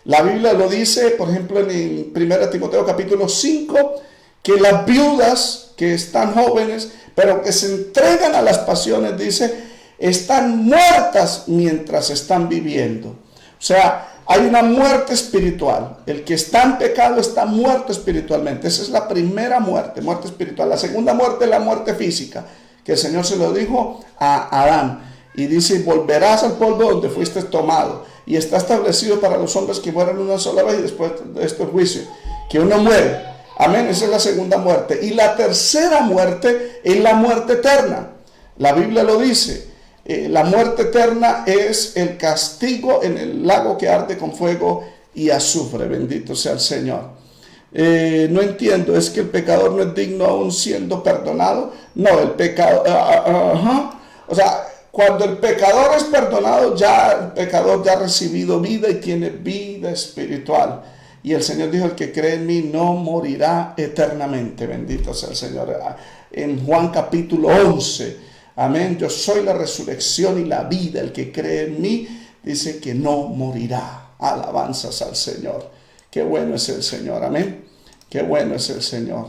La Biblia lo dice, por ejemplo, en 1 Timoteo capítulo 5, que las viudas que están jóvenes, pero que se entregan a las pasiones, dice, están muertas mientras están viviendo. O sea, hay una muerte espiritual. El que está en pecado está muerto espiritualmente. Esa es la primera muerte, muerte espiritual. La segunda muerte es la muerte física, que el Señor se lo dijo a Adán. Y dice, volverás al polvo donde fuiste tomado. Y está establecido para los hombres que mueren una sola vez y después de esto el juicio. Que uno muere. Amén, esa es la segunda muerte. Y la tercera muerte es la muerte eterna. La Biblia lo dice. La muerte eterna es el castigo en el lago que arde con fuego y azufre. Bendito sea el Señor. No entiendo, ¿es que el pecador no es digno aún siendo perdonado? No, el pecado... O sea, cuando el pecador es perdonado, ya el pecador ya ha recibido vida y tiene vida espiritual. Y el Señor dijo, el que cree en mí no morirá eternamente. Bendito sea el Señor. En Juan capítulo 11, amén, yo soy la resurrección y la vida. El que cree en mí dice que no morirá. Alabanzas al Señor. Qué bueno es el Señor, amén. Qué bueno es el Señor.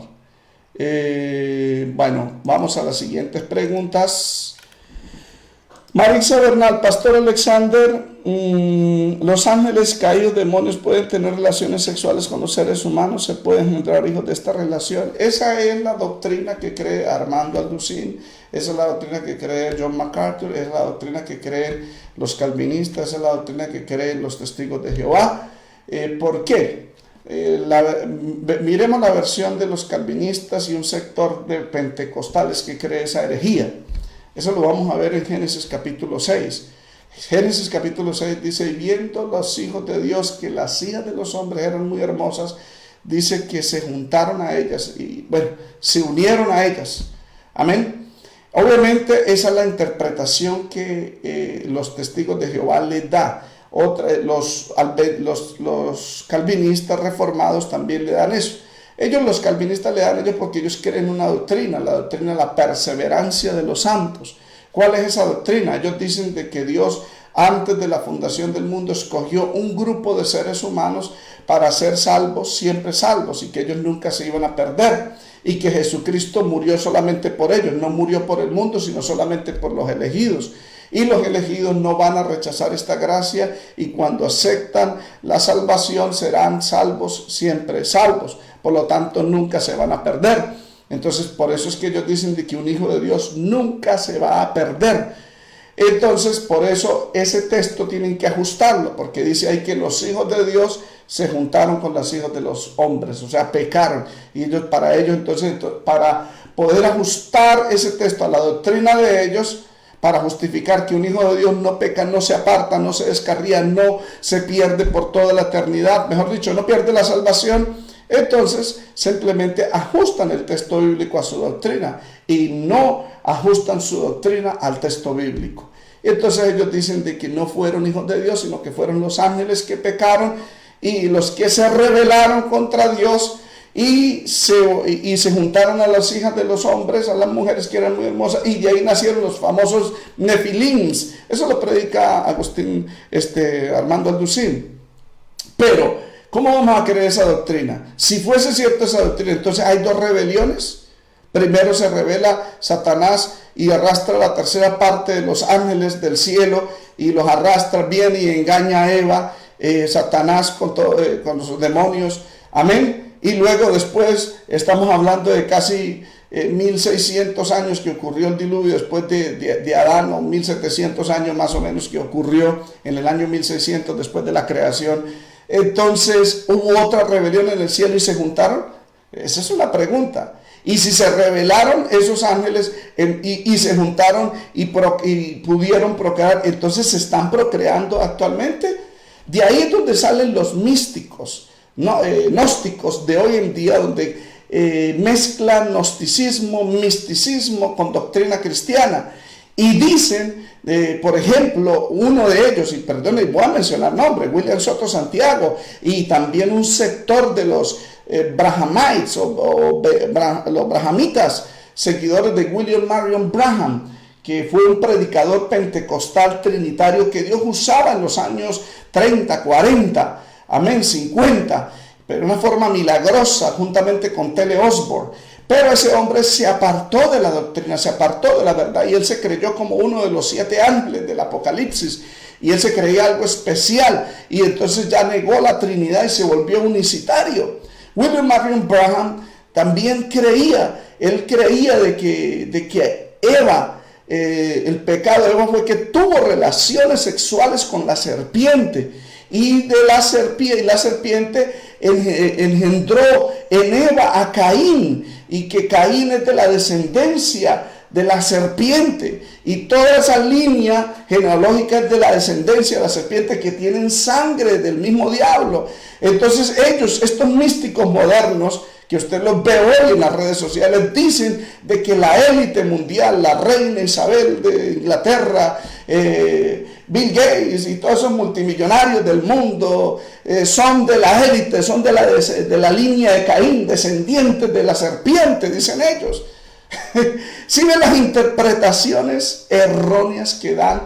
Bueno, vamos a las siguientes preguntas. Marisa Bernal, Pastor Alexander, los ángeles caídos, demonios, pueden tener relaciones sexuales con los seres humanos, se pueden engendrar hijos de esta relación. Esa es la doctrina que cree Armando Alducin, esa es la doctrina que cree John MacArthur, es la doctrina que creen los calvinistas, esa es la doctrina que creen los testigos de Jehová. ¿Por qué? Miremos la versión de los calvinistas y un sector de pentecostales que cree esa herejía. Eso lo vamos a ver en Génesis capítulo 6. Génesis capítulo 6 dice, y viendo los hijos de Dios que las hijas de los hombres eran muy hermosas, dice que se juntaron a ellas y, bueno, se unieron a ellas. Amén. Obviamente esa es la interpretación que los testigos de Jehová les da. Los calvinistas reformados también le dan eso. Los calvinistas le dan ellos porque ellos creen una doctrina, la doctrina de la perseverancia de los santos. ¿Cuál es esa doctrina? Ellos dicen de que Dios, antes de la fundación del mundo, escogió un grupo de seres humanos para ser salvos, siempre salvos, y que ellos nunca se iban a perder, y que Jesucristo murió solamente por ellos, no murió por el mundo, sino solamente por los elegidos. Y los elegidos no van a rechazar esta gracia, y cuando aceptan la salvación serán salvos, siempre salvos. Por lo tanto, nunca se van a perder. Entonces, por eso es que ellos dicen de que un hijo de Dios nunca se va a perder. Entonces, por eso ese texto tienen que ajustarlo, porque dice ahí que los hijos de Dios se juntaron con los hijos de los hombres, o sea, pecaron. Y para ellos, entonces, para poder ajustar ese texto a la doctrina de ellos, para justificar que un hijo de Dios no peca, no se aparta, no se descarría, no se pierde por toda la eternidad, mejor dicho, no pierde la salvación, entonces simplemente ajustan el texto bíblico a su doctrina y no ajustan su doctrina al texto bíblico. Entonces ellos dicen de que no fueron hijos de Dios, sino que fueron los ángeles que pecaron y los que se rebelaron contra Dios y se juntaron a las hijas de los hombres, a las mujeres que eran muy hermosas, y de ahí nacieron los famosos nefilims. Eso lo predica Armando Alducin. Pero ¿cómo vamos a creer esa doctrina? Si fuese cierta esa doctrina, entonces hay dos rebeliones. Primero se revela Satanás y arrastra la tercera parte de los ángeles del cielo y los arrastra, viene y engaña a Eva, Satanás con los demonios. Amén. Y luego después estamos hablando de casi 1600 años que ocurrió el diluvio después de Adán, o 1700 años más o menos que ocurrió en el año 1600 después de la creación. Entonces, ¿hubo otra rebelión en el cielo y se juntaron? Esa es una pregunta. Y si se rebelaron esos ángeles y se juntaron y pudieron procrear, entonces se están procreando actualmente. De ahí es donde salen los místicos, gnósticos de hoy en día, donde mezclan gnosticismo, misticismo con doctrina cristiana. Y dicen, por ejemplo, uno de ellos, y perdón, voy a mencionar nombres, William Soto Santiago, y también un sector de los Brahamites los brahamitas, seguidores de William Marion Branham, que fue un predicador pentecostal trinitario que Dios usaba en los años 30, 40, amén, 50, pero de una forma milagrosa, juntamente con Tele Osborne. Pero ese hombre se apartó de la doctrina, se apartó de la verdad, y él se creyó como uno de los 7 ángeles del Apocalipsis, y él se creía algo especial, y entonces ya negó la Trinidad y se volvió unicitario. William Marion Branham también creía, él creía de que Eva, el pecado de Eva fue que tuvo relaciones sexuales con la serpiente, y la serpiente engendró en Eva a Caín, y que Caín es de la descendencia de la serpiente, y toda esa línea genealógica es de la descendencia de la serpiente, que tienen sangre del mismo diablo. Entonces ellos, estos místicos modernos, que usted los ve hoy en las redes sociales, dicen de que la élite mundial, la reina Isabel de Inglaterra, Bill Gates y todos esos multimillonarios del mundo son de la élite, son de la línea de Caín, descendientes de la serpiente, dicen ellos. Si ven las interpretaciones erróneas que dan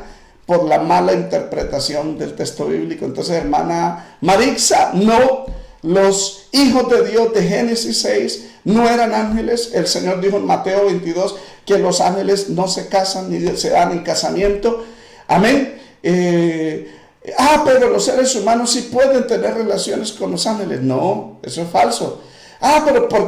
por la mala interpretación del texto bíblico. Entonces, hermana Marixa, no, los hijos de Dios de Génesis 6 no eran ángeles. El Señor dijo en Mateo 22 que los ángeles no se casan ni se dan en casamiento. Amén. Pero los seres humanos sí pueden tener relaciones con los ángeles. No, eso es falso.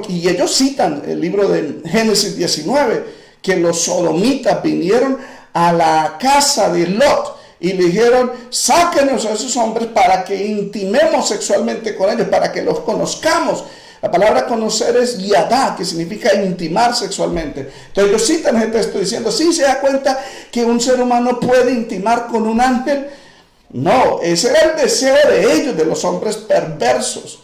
Y ellos citan el libro de Génesis 19, que los sodomitas vinieron a la casa de Lot y le dijeron: sáquenos a esos hombres para que intimemos sexualmente con ellos, para que los conozcamos. La palabra conocer es yadá, que significa intimar sexualmente. Entonces ellos citan ese texto diciendo: sí, se da cuenta que un ser humano puede intimar con un ángel. No, ese era el deseo de ellos, de los hombres perversos,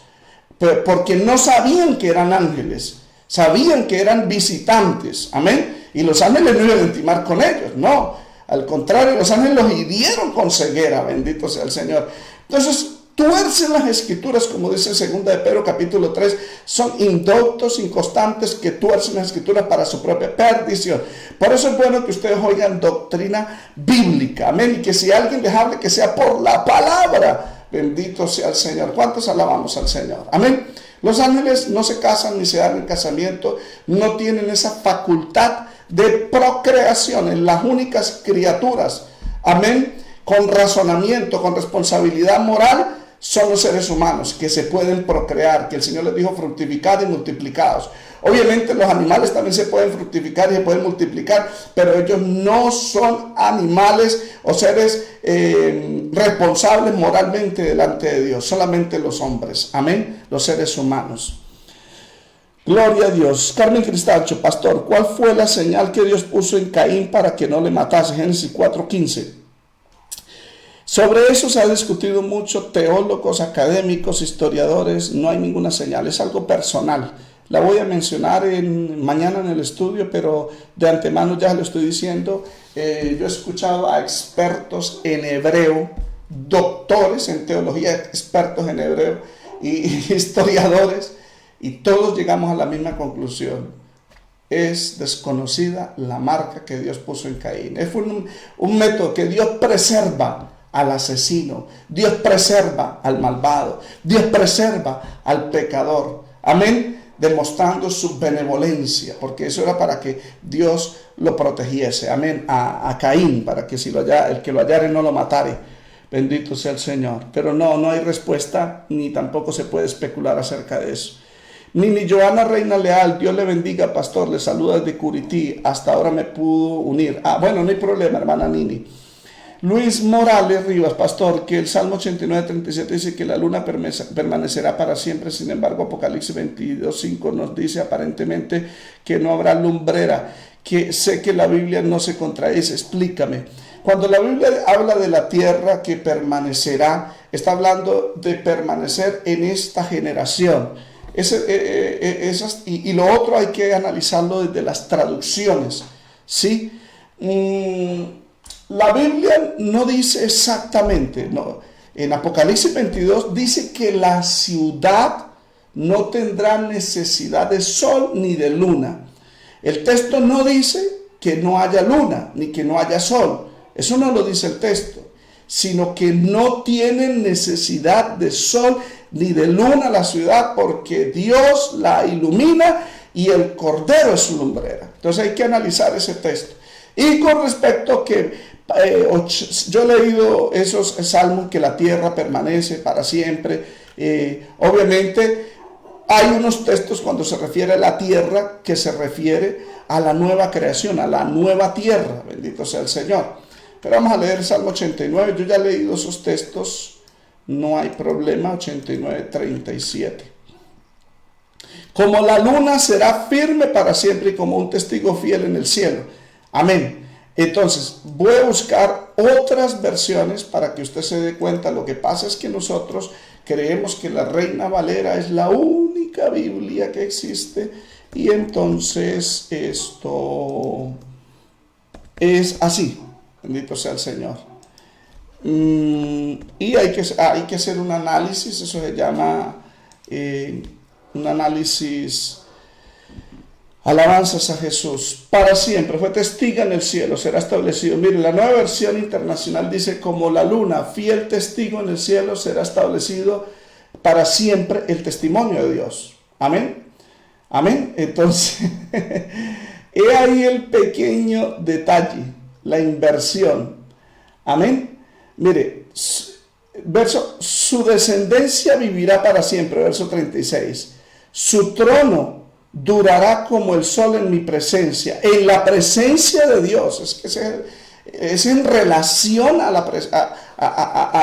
porque no sabían que eran ángeles, sabían que eran visitantes, amén, y los ángeles no iban a intimar con ellos, no. Al contrario, los ángeles los hirieron con ceguera, bendito sea el Señor. Entonces, tuercen las escrituras, como dice 2 de Pedro capítulo 3, son indoctos, inconstantes, que tuercen las escrituras para su propia perdición. Por eso es bueno que ustedes oigan doctrina bíblica, amén, y que si alguien les hable, que sea por la palabra, bendito sea el Señor. ¿Cuántos alabamos al Señor? Amén. Los ángeles no se casan ni se dan en casamiento, no tienen esa facultad de procreación, en las únicas criaturas, amén, con razonamiento, con responsabilidad moral, son los seres humanos que se pueden procrear, que el Señor les dijo fructificad y multiplicados. Obviamente los animales también se pueden fructificar y se pueden multiplicar, pero ellos no son animales o seres responsables moralmente delante de Dios, solamente los hombres, amén, los seres humanos. Gloria a Dios. Carmen Cristacho, pastor, ¿cuál fue la señal que Dios puso en Caín para que no le matase? Génesis 4:15. Sobre eso se ha discutido mucho, teólogos, académicos, historiadores, no hay ninguna señal, es algo personal. La voy a mencionar mañana en el estudio, pero de antemano ya lo estoy diciendo. Yo he escuchado a expertos en hebreo, doctores en teología, expertos en hebreo y historiadores, y todos llegamos a la misma conclusión. Es desconocida la marca que Dios puso en Caín. Es un método que Dios preserva al asesino, Dios preserva al malvado, Dios preserva al pecador, amén, demostrando su benevolencia, porque eso era para que Dios lo protegiese, amén, a Caín, para que el que lo hallare no lo matare, bendito sea el Señor. Pero no hay respuesta, ni tampoco se puede especular acerca de eso. Nini Joana Reina Leal, Dios le bendiga, pastor, le saluda desde Curití, hasta ahora me pudo unir. Bueno, no hay problema, hermana Nini. Luis Morales Rivas, pastor, que el Salmo 89:37 dice que la luna permanecerá para siempre. Sin embargo, Apocalipsis 22:5 nos dice aparentemente que no habrá lumbrera, que sé que la Biblia no se contradice. Explícame. Cuando la Biblia habla de la tierra que permanecerá, está hablando de permanecer en esta generación. Y lo otro hay que analizarlo desde las traducciones, ¿sí? La Biblia no dice exactamente, no. En Apocalipsis 22 dice que la ciudad no tendrá necesidad de sol ni de luna. El texto no dice que no haya luna ni que no haya sol. Eso no lo dice el texto, sino que no tienen necesidad de sol ni de luna la ciudad, porque Dios la ilumina y el Cordero es su lumbrera. Entonces hay que analizar ese texto. Y con respecto que yo he leído esos salmos que la tierra permanece para siempre. Obviamente hay unos textos cuando se refiere a la tierra que se refiere a la nueva creación, a la nueva tierra, bendito sea el Señor. Pero vamos a leer el Salmo 89, yo ya he leído esos textos, no hay problema. 89:37. Como la luna será firme para siempre y como un testigo fiel en el cielo. Amén. Entonces, voy a buscar otras versiones para que usted se dé cuenta. Lo que pasa es que nosotros creemos que la Reina Valera es la única Biblia que existe, y entonces esto es así. Bendito sea el Señor. Y hay que hacer un análisis, eso se llama un análisis. Alabanzas a Jesús. Para siempre fue testigo en el cielo, será establecido. Mire, la Nueva Versión Internacional dice: como la luna, fiel testigo en el cielo, será establecido para siempre el testimonio de Dios. Amén. Amén. Entonces, he ahí el pequeño detalle, la inversión. Amén. Mire, su descendencia vivirá para siempre, verso 36. Su trono durará como el sol en mi presencia, en la presencia de Dios. Es en relación a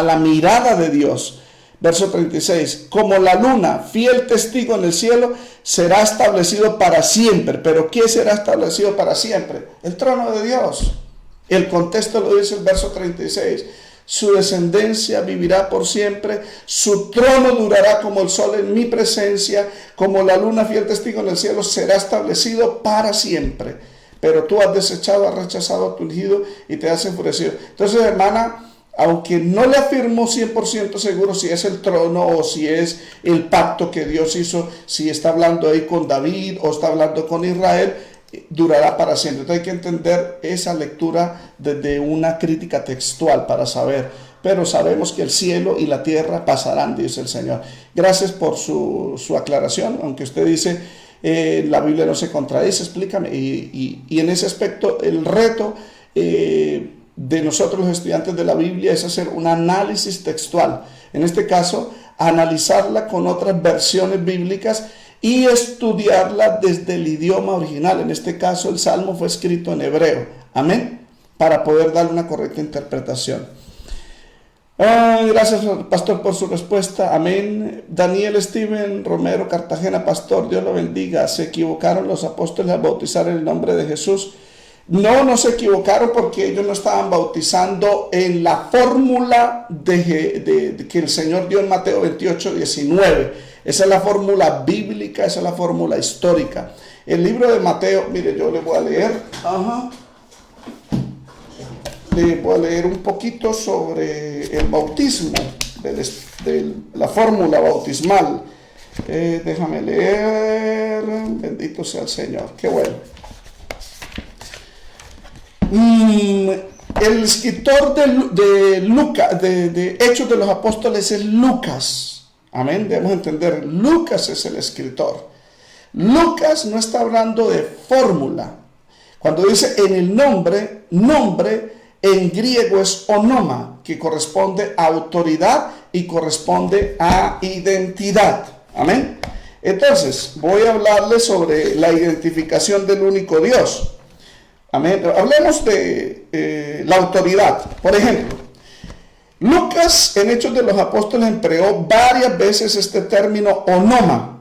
la mirada de Dios. Verso 36, como la luna, fiel testigo en el cielo, será establecido para siempre. ¿Pero qué será establecido para siempre? El trono de Dios. El contexto lo dice el verso 36. Su descendencia vivirá por siempre, su trono durará como el sol en mi presencia, como la luna, fiel testigo en el cielo, será establecido para siempre. pero tú has desechado, has rechazado a tu ungido y te has enfurecido. Entonces, hermana, aunque no le afirmo 100% seguro si es el trono o si es el pacto que Dios hizo, si está hablando ahí con David o está hablando con Israel, durará para siempre. Entonces hay que entender esa lectura desde una crítica textual para saber. Pero sabemos que el cielo y la tierra pasarán, dice el Señor. Gracias por su aclaración, aunque usted dice la Biblia no se contradice, explícame. Y en ese aspecto el reto de nosotros los estudiantes de la Biblia es hacer un análisis textual. En este caso, analizarla con otras versiones bíblicas y estudiarla desde el idioma original. En este caso, el Salmo fue escrito en hebreo. Amén. Para poder darle una correcta interpretación. Gracias, pastor, por su respuesta. Amén. Daniel Steven Romero, Cartagena. Pastor, Dios lo bendiga. ¿Se equivocaron los apóstoles al bautizar en el nombre de Jesús? No se equivocaron, porque ellos no estaban bautizando en la fórmula de que el Señor dio en Mateo 28:19. Esa es la fórmula bíblica, esa es la fórmula histórica. El libro de Mateo, mire, yo le voy a leer. Le voy a leer un poquito sobre el bautismo, de la fórmula bautismal. Déjame leer. Bendito sea el Señor. Qué bueno. El escritor de Hechos de los Apóstoles es Lucas. Amén. Debemos entender, Lucas es el escritor. Lucas no está hablando de fórmula. Cuando dice en el nombre en griego es onoma, que corresponde a autoridad y corresponde a identidad. Amén. Entonces, voy a hablarles sobre la identificación del único Dios. Amén. Hablemos de la autoridad. Por ejemplo, Lucas en Hechos de los Apóstoles empleó varias veces este término onoma.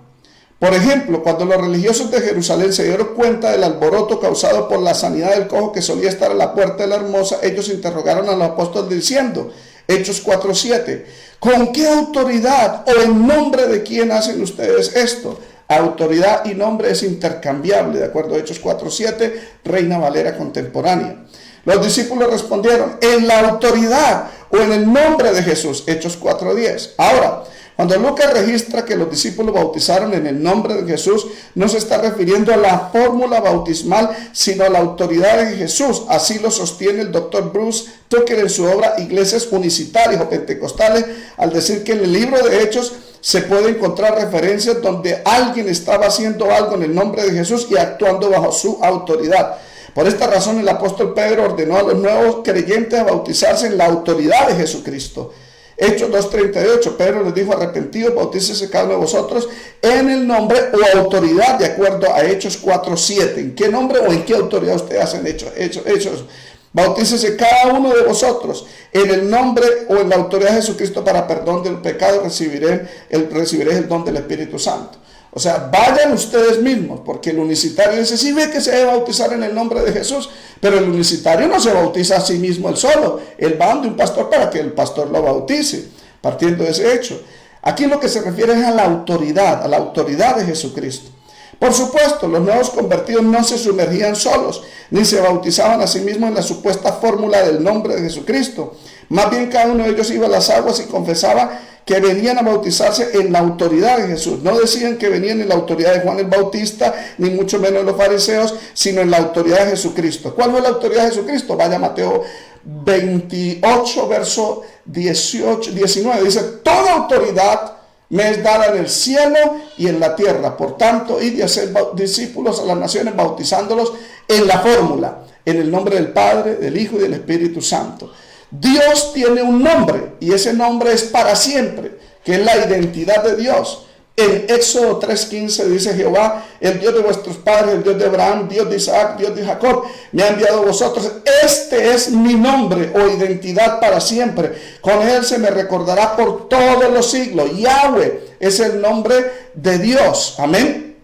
Por ejemplo, cuando los religiosos de Jerusalén se dieron cuenta del alboroto causado por la sanidad del cojo que solía estar a la puerta de la hermosa, ellos interrogaron a los apóstoles diciendo, Hechos 4:7, ¿con qué autoridad o en nombre de quién hacen ustedes esto? Autoridad y nombre es intercambiable, de acuerdo a Hechos 4:7, Reina Valera contemporánea. Los discípulos respondieron, en la autoridad o en el nombre de Jesús, Hechos 4:10. Ahora, cuando Lucas registra que los discípulos bautizaron en el nombre de Jesús, no se está refiriendo a la fórmula bautismal, sino a la autoridad de Jesús. Así lo sostiene el Dr. Bruce Tucker en su obra Iglesias Unicitarias o Pentecostales, al decir que en el libro de Hechos se puede encontrar referencias donde alguien estaba haciendo algo en el nombre de Jesús y actuando bajo su autoridad. Por esta razón el apóstol Pedro ordenó a los nuevos creyentes a bautizarse en la autoridad de Jesucristo. Hechos 2:38, Pedro les dijo, arrepentidos, bautícese cada uno de vosotros en el nombre o autoridad, de acuerdo a Hechos 4:7. ¿En qué nombre o en qué autoridad ustedes hacen hechos? Bautícese cada uno de vosotros en el nombre o en la autoridad de Jesucristo para perdón del pecado, recibiréis el don del Espíritu Santo. O sea, vayan ustedes mismos, porque el unicitario dice, sí ve que se debe bautizar en el nombre de Jesús, pero el unicitario no se bautiza a sí mismo él solo, él va de un pastor para que el pastor lo bautice, partiendo de ese hecho. Aquí lo que se refiere es a la autoridad de Jesucristo. Por supuesto, los nuevos convertidos no se sumergían solos, ni se bautizaban a sí mismos en la supuesta fórmula del nombre de Jesucristo. Más bien cada uno de ellos iba a las aguas y confesaba que venían a bautizarse en la autoridad de Jesús. No decían que venían en la autoridad de Juan el Bautista, ni mucho menos los fariseos, sino en la autoridad de Jesucristo. ¿Cuál fue la autoridad de Jesucristo? Vaya Mateo 28, verso 19. Dice, toda autoridad me es dada en el cielo y en la tierra. Por tanto, id y hacer discípulos a las naciones, bautizándolos en la fórmula, en el nombre del Padre, del Hijo y del Espíritu Santo. Dios tiene un nombre y ese nombre es para siempre, que es la identidad de Dios. En Éxodo 3:15 dice Jehová, el Dios de vuestros padres, el Dios de Abraham, Dios de Isaac, Dios de Jacob, me ha enviado a vosotros. Este es mi nombre o identidad para siempre. Con él se me recordará por todos los siglos. Yahweh es el nombre de Dios. Amén.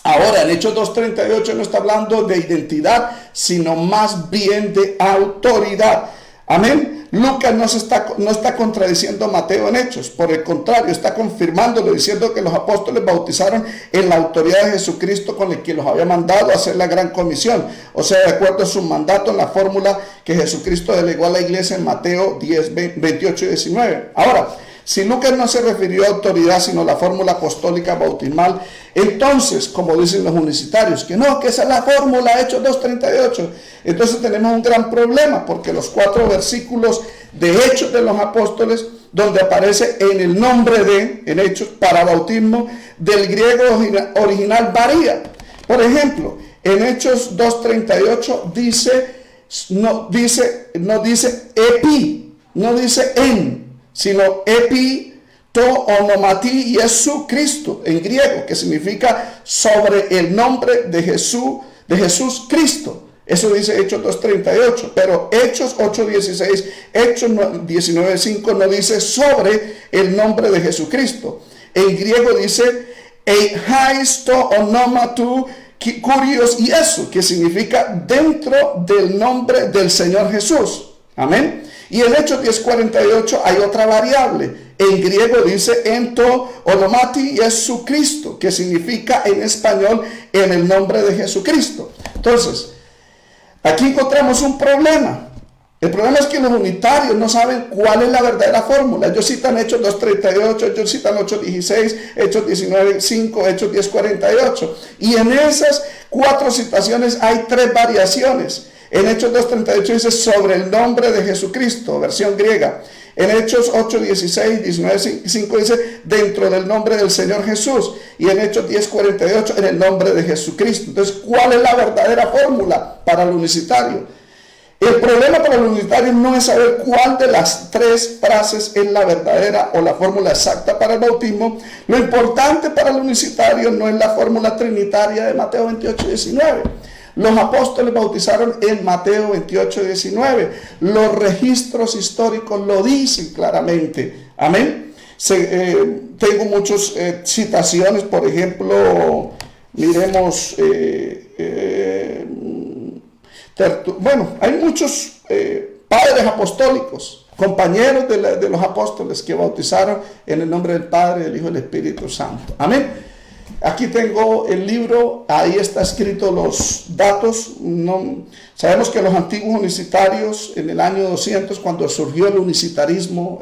Ahora, en Hechos 2:38 no está hablando de identidad, sino más bien de autoridad. Amén. Lucas no está contradiciendo a Mateo en Hechos. Por el contrario, está confirmándolo, diciendo que los apóstoles bautizaron en la autoridad de Jesucristo con el que los había mandado a hacer la gran comisión. O sea, de acuerdo a su mandato en la fórmula que Jesucristo delegó a la iglesia en Mateo 10, 28 y 19. Ahora, si Lucas no se refirió a autoridad, sino a la fórmula apostólica bautismal, entonces, como dicen los unicitarios, que no, que esa es la fórmula, Hechos 2:38, entonces tenemos un gran problema, porque los 4 versículos de Hechos de los Apóstoles, donde aparece en el nombre de, en Hechos, para bautismo, del griego original varía. Por ejemplo, en Hechos 2:38 no dice epi, no dice en, sino epi, to onomati Jesu Cristo en griego, que significa sobre el nombre de Jesús Cristo. Eso dice Hechos 2:38, pero Hechos 8:16, Hechos 19:5 no dice sobre el nombre de Jesucristo. En griego dice eihais to onomatu kurios Jesu, que significa dentro del nombre del Señor Jesús. Amén. Y en Hechos 10:48 hay otra variable. En griego dice ento onomati Jesucristo, que significa en español en el nombre de Jesucristo. Entonces, aquí encontramos un problema. El problema es que los unitarios no saben cuál es la verdadera fórmula. Ellos citan Hechos 2:38, ellos citan 8:16, Hechos 19:5, Hechos 10:48. Y en esas 4 citaciones hay 3 variaciones. En Hechos 2:38 dice sobre el nombre de Jesucristo, versión griega. En Hechos 8:16, 19:5 dice dentro del nombre del Señor Jesús. Y en Hechos 10:48 en el nombre de Jesucristo. Entonces, ¿cuál es la verdadera fórmula para el unicitario? El problema para el unicitario no es saber cuál de las 3 frases es la verdadera o la fórmula exacta para el bautismo. Lo importante para el unicitario no es la fórmula trinitaria de Mateo 28:19. Los apóstoles bautizaron en Mateo 28:19. Los registros históricos lo dicen claramente. Amén. Tengo muchas citaciones, por ejemplo, miremos, hay muchos padres apostólicos, compañeros de los apóstoles que bautizaron en el nombre del Padre, del Hijo y del Espíritu Santo. Amén. Aquí tengo el libro, ahí está escrito los datos. Sabemos que los antiguos unicitarios en el año 200, cuando surgió el unicitarismo,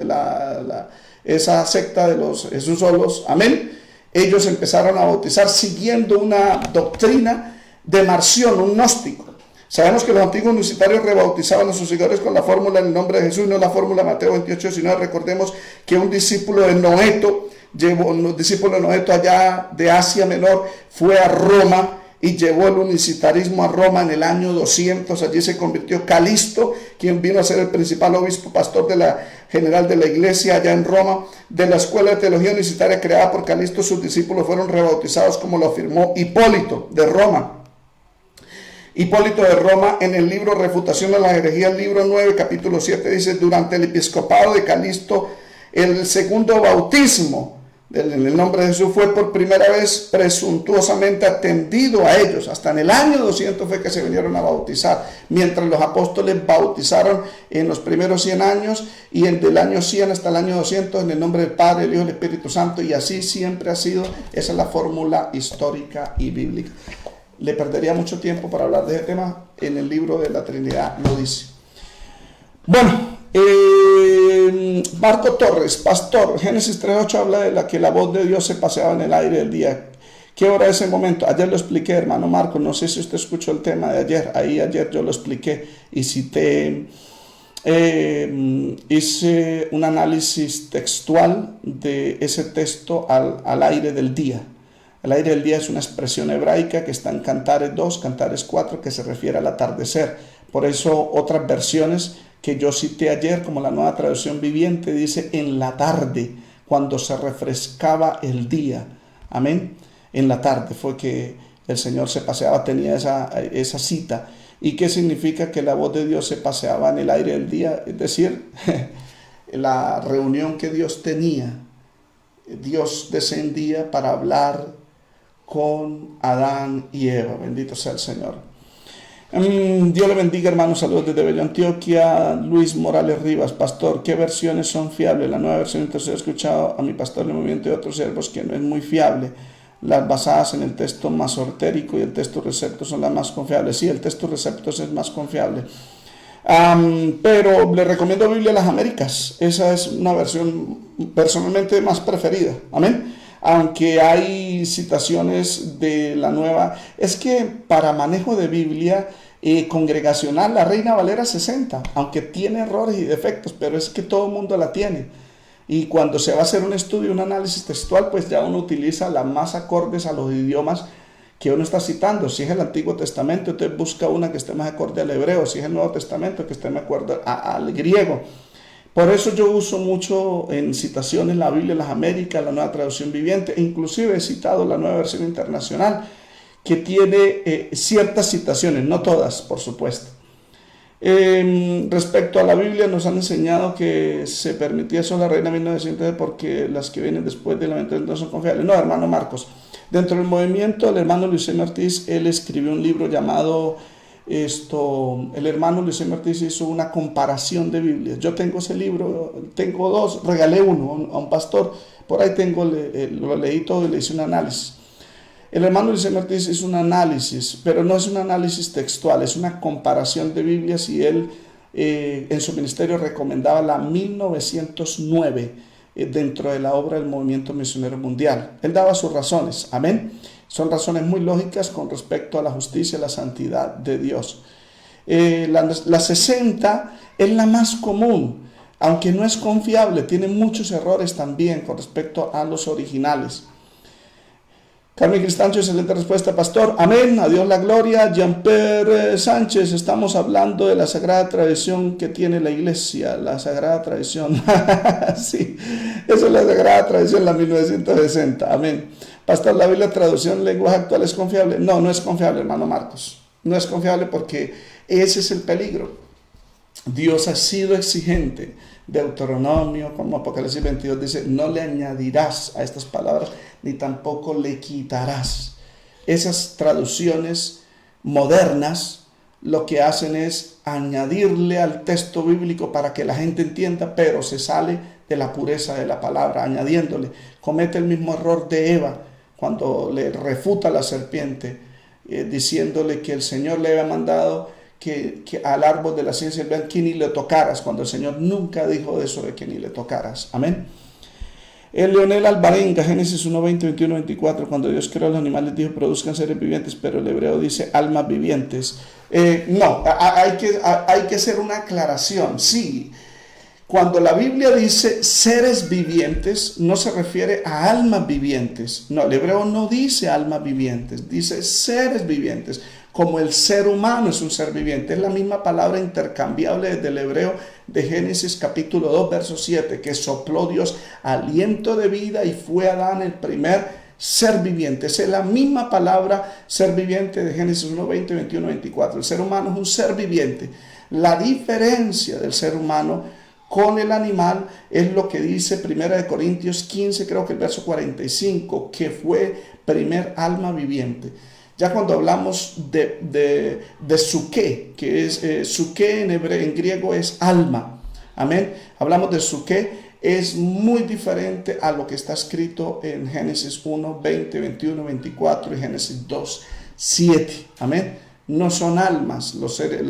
esa secta de los Jesús solos, amén, ellos empezaron a bautizar siguiendo una doctrina de Marción, un gnóstico. Sabemos que los antiguos unicitarios rebautizaban a sus seguidores con la fórmula en el nombre de Jesús, no la fórmula Mateo 28:19. Recordemos que un discípulo de Noeto, allá de Asia Menor, fue a Roma y llevó el unicitarismo a Roma en el año 200. Allí se convirtió Calisto, quien vino a ser el principal obispo pastor general de la iglesia allá en Roma. De la escuela de teología unicitaria creada por Calisto, sus discípulos fueron rebautizados, como lo afirmó Hipólito de Roma. Hipólito de Roma, en el libro Refutación de la Herejía, libro 9, capítulo 7, dice: durante el episcopado de Calisto, el segundo bautismo en el nombre de Jesús fue por primera vez presuntuosamente atendido a ellos. Hasta en el año 200 fue que se vinieron a bautizar, mientras los apóstoles bautizaron en los primeros 100 años, y del año 100 hasta el año 200 en el nombre del Padre, del Hijo y del Espíritu Santo, y así siempre ha sido. Esa es la fórmula histórica y bíblica. Le perdería mucho tiempo para hablar de ese tema. En el libro de la Trinidad lo dice. Bueno, Marco Torres, pastor, Génesis 3:8 habla de que la voz de Dios se paseaba en el aire del día. ¿Qué hora es ese momento? Ayer lo expliqué, hermano Marco, no sé si usted escuchó el tema de ayer. Ayer yo lo expliqué y cité, hice un análisis textual de ese texto al aire del día. El aire del día es una expresión hebraica que está en Cantares 2, Cantares 4, que se refiere al atardecer. Por eso otras versiones que yo cité ayer, como la Nueva Traducción Viviente, dice en la tarde, cuando se refrescaba el día. Amén. En la tarde fue que el Señor se paseaba, tenía esa cita. ¿Y qué significa que la voz de Dios se paseaba en el aire del día? Es decir, la reunión que Dios tenía. Dios descendía para hablar con Adán y Eva. Bendito sea el Señor. Dios le bendiga, hermanos. Saludos desde Bello, Antioquia. Luis Morales Rivas, pastor, ¿qué versiones son fiables? La nueva versión, entonces he escuchado a mi pastor en el movimiento de otros siervos que no es muy fiable. Las basadas en el texto masortérico y el texto recepto son las más confiables. Sí, el texto recepto es más confiable. Pero le recomiendo Biblia de las Américas. Esa es una versión personalmente más preferida. Amén. Aunque hay citaciones de la nueva. Es que para manejo de Biblia congregacional, la Reina Valera 60, aunque tiene errores y defectos, pero es que todo el mundo la tiene. Y cuando se va a hacer un estudio, un análisis textual, pues ya uno utiliza las más acordes a los idiomas que uno está citando. Si es el Antiguo Testamento, entonces busca una que esté más acorde al hebreo. Si es el Nuevo Testamento, que esté más acorde al griego. Por eso yo uso mucho en citaciones la Biblia de las Américas, la Nueva Traducción Viviente. Inclusive he citado la Nueva Versión Internacional, que tiene ciertas citaciones, no todas, por supuesto. Respecto a la Biblia, nos han enseñado que se permitía solo la Reina 1900 porque las que vienen después del 92 no son confiables. No, hermano Marcos. Dentro del movimiento, el hermano Luis Ortiz, él escribió un libro llamado el hermano Luis Ortiz hizo una comparación de Biblias. Yo tengo ese libro, tengo dos, regalé uno a un pastor, por ahí tengo, lo leí todo y le hice un análisis. El hermano Luis Ortiz hizo un análisis, pero no es un análisis textual, es una comparación de Biblias y él en su ministerio recomendaba la 1909 dentro de la obra del Movimiento Misionero Mundial. Él daba sus razones, amén. Son razones muy lógicas con respecto a la justicia y la santidad de Dios. La 60 es la más común, aunque no es confiable, tiene muchos errores también con respecto a los originales. Carmen Cristancho, excelente respuesta, pastor. Amén, a Dios la gloria. Jean-Pierre Sánchez, estamos hablando de la sagrada tradición que tiene la iglesia, la sagrada tradición. Sí, esa es la sagrada tradición, la 1960. Amén. Pastor, ¿la Biblia traducción en lenguaje actual es confiable? No, no es confiable, hermano Marcos. No es confiable porque ese es el peligro. Dios ha sido exigente. Deuteronomio, como Apocalipsis 22 dice, no le añadirás a estas palabras, ni tampoco le quitarás. Esas traducciones modernas lo que hacen es añadirle al texto bíblico para que la gente entienda, pero se sale de la pureza de la palabra, añadiéndole. Comete el mismo error de Eva cuando le refuta a la serpiente, diciéndole que el Señor le había mandado que al árbol de la ciencia del bien que ni le tocaras, cuando el Señor nunca dijo eso de que ni le tocaras. Amén. El Leonel Alvarenga, Génesis 1, 20, 21, 24, cuando Dios creó a los animales dijo produzcan seres vivientes, pero el hebreo dice almas vivientes. No, hay que hacer una aclaración. Sí, cuando la Biblia dice seres vivientes, no se refiere a almas vivientes. No, el hebreo no dice almas vivientes, dice seres vivientes. Como el ser humano es un ser viviente. Es la misma palabra intercambiable desde el hebreo de Génesis capítulo 2, verso 7, que sopló Dios aliento de vida y fue Adán el primer ser viviente. Esa es la misma palabra ser viviente de Génesis 1, 20, 21, 24. El ser humano es un ser viviente. La diferencia del ser humano con el animal es lo que dice 1 Corintios 15, creo que el verso 45, que fue primer alma viviente. Ya cuando hablamos de suké, que es suké en griego es alma, amén. Hablamos de suké, es muy diferente a lo que está escrito en Génesis 1, 20, 21, 24 y Génesis 2, 7, amén. No son almas los seres,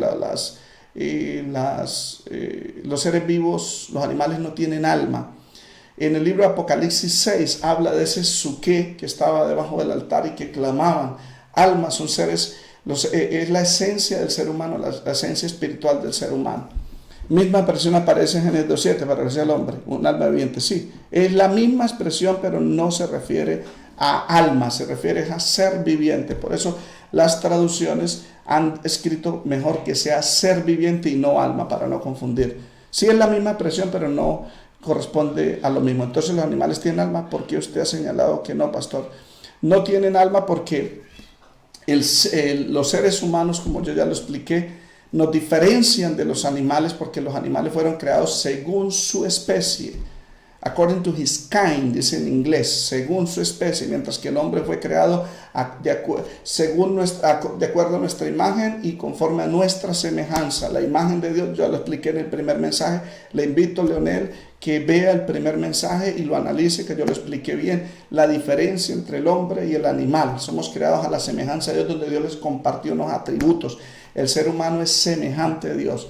los seres vivos, los animales no tienen alma. En el libro de Apocalipsis 6 habla de ese suké que estaba debajo del altar y que clamaban. Almas son seres, es la esencia del ser humano, la esencia espiritual del ser humano. Misma expresión aparece en Génesis 2.7 para referirse al hombre, un alma viviente, sí. Es la misma expresión, pero no se refiere a alma, se refiere a ser viviente. Por eso las traducciones han escrito mejor que sea ser viviente y no alma, para no confundir. Sí es la misma expresión, pero no corresponde a lo mismo. Entonces, ¿los animales tienen alma? ¿Por qué usted ha señalado que no, pastor? No tienen alma porque los seres humanos, como yo ya lo expliqué, nos diferencian de los animales porque los animales fueron creados según su especie. According to his kind, dice en inglés, según su especie, mientras que el hombre fue creado de acuerdo a nuestra imagen y conforme a nuestra semejanza. La imagen de Dios, yo lo expliqué en el primer mensaje. Le invito, Leonel, que vea el primer mensaje y lo analice, que yo lo expliqué bien, la diferencia entre el hombre y el animal. Somos creados a la semejanza de Dios, donde Dios les compartió unos atributos. El ser humano es semejante a Dios.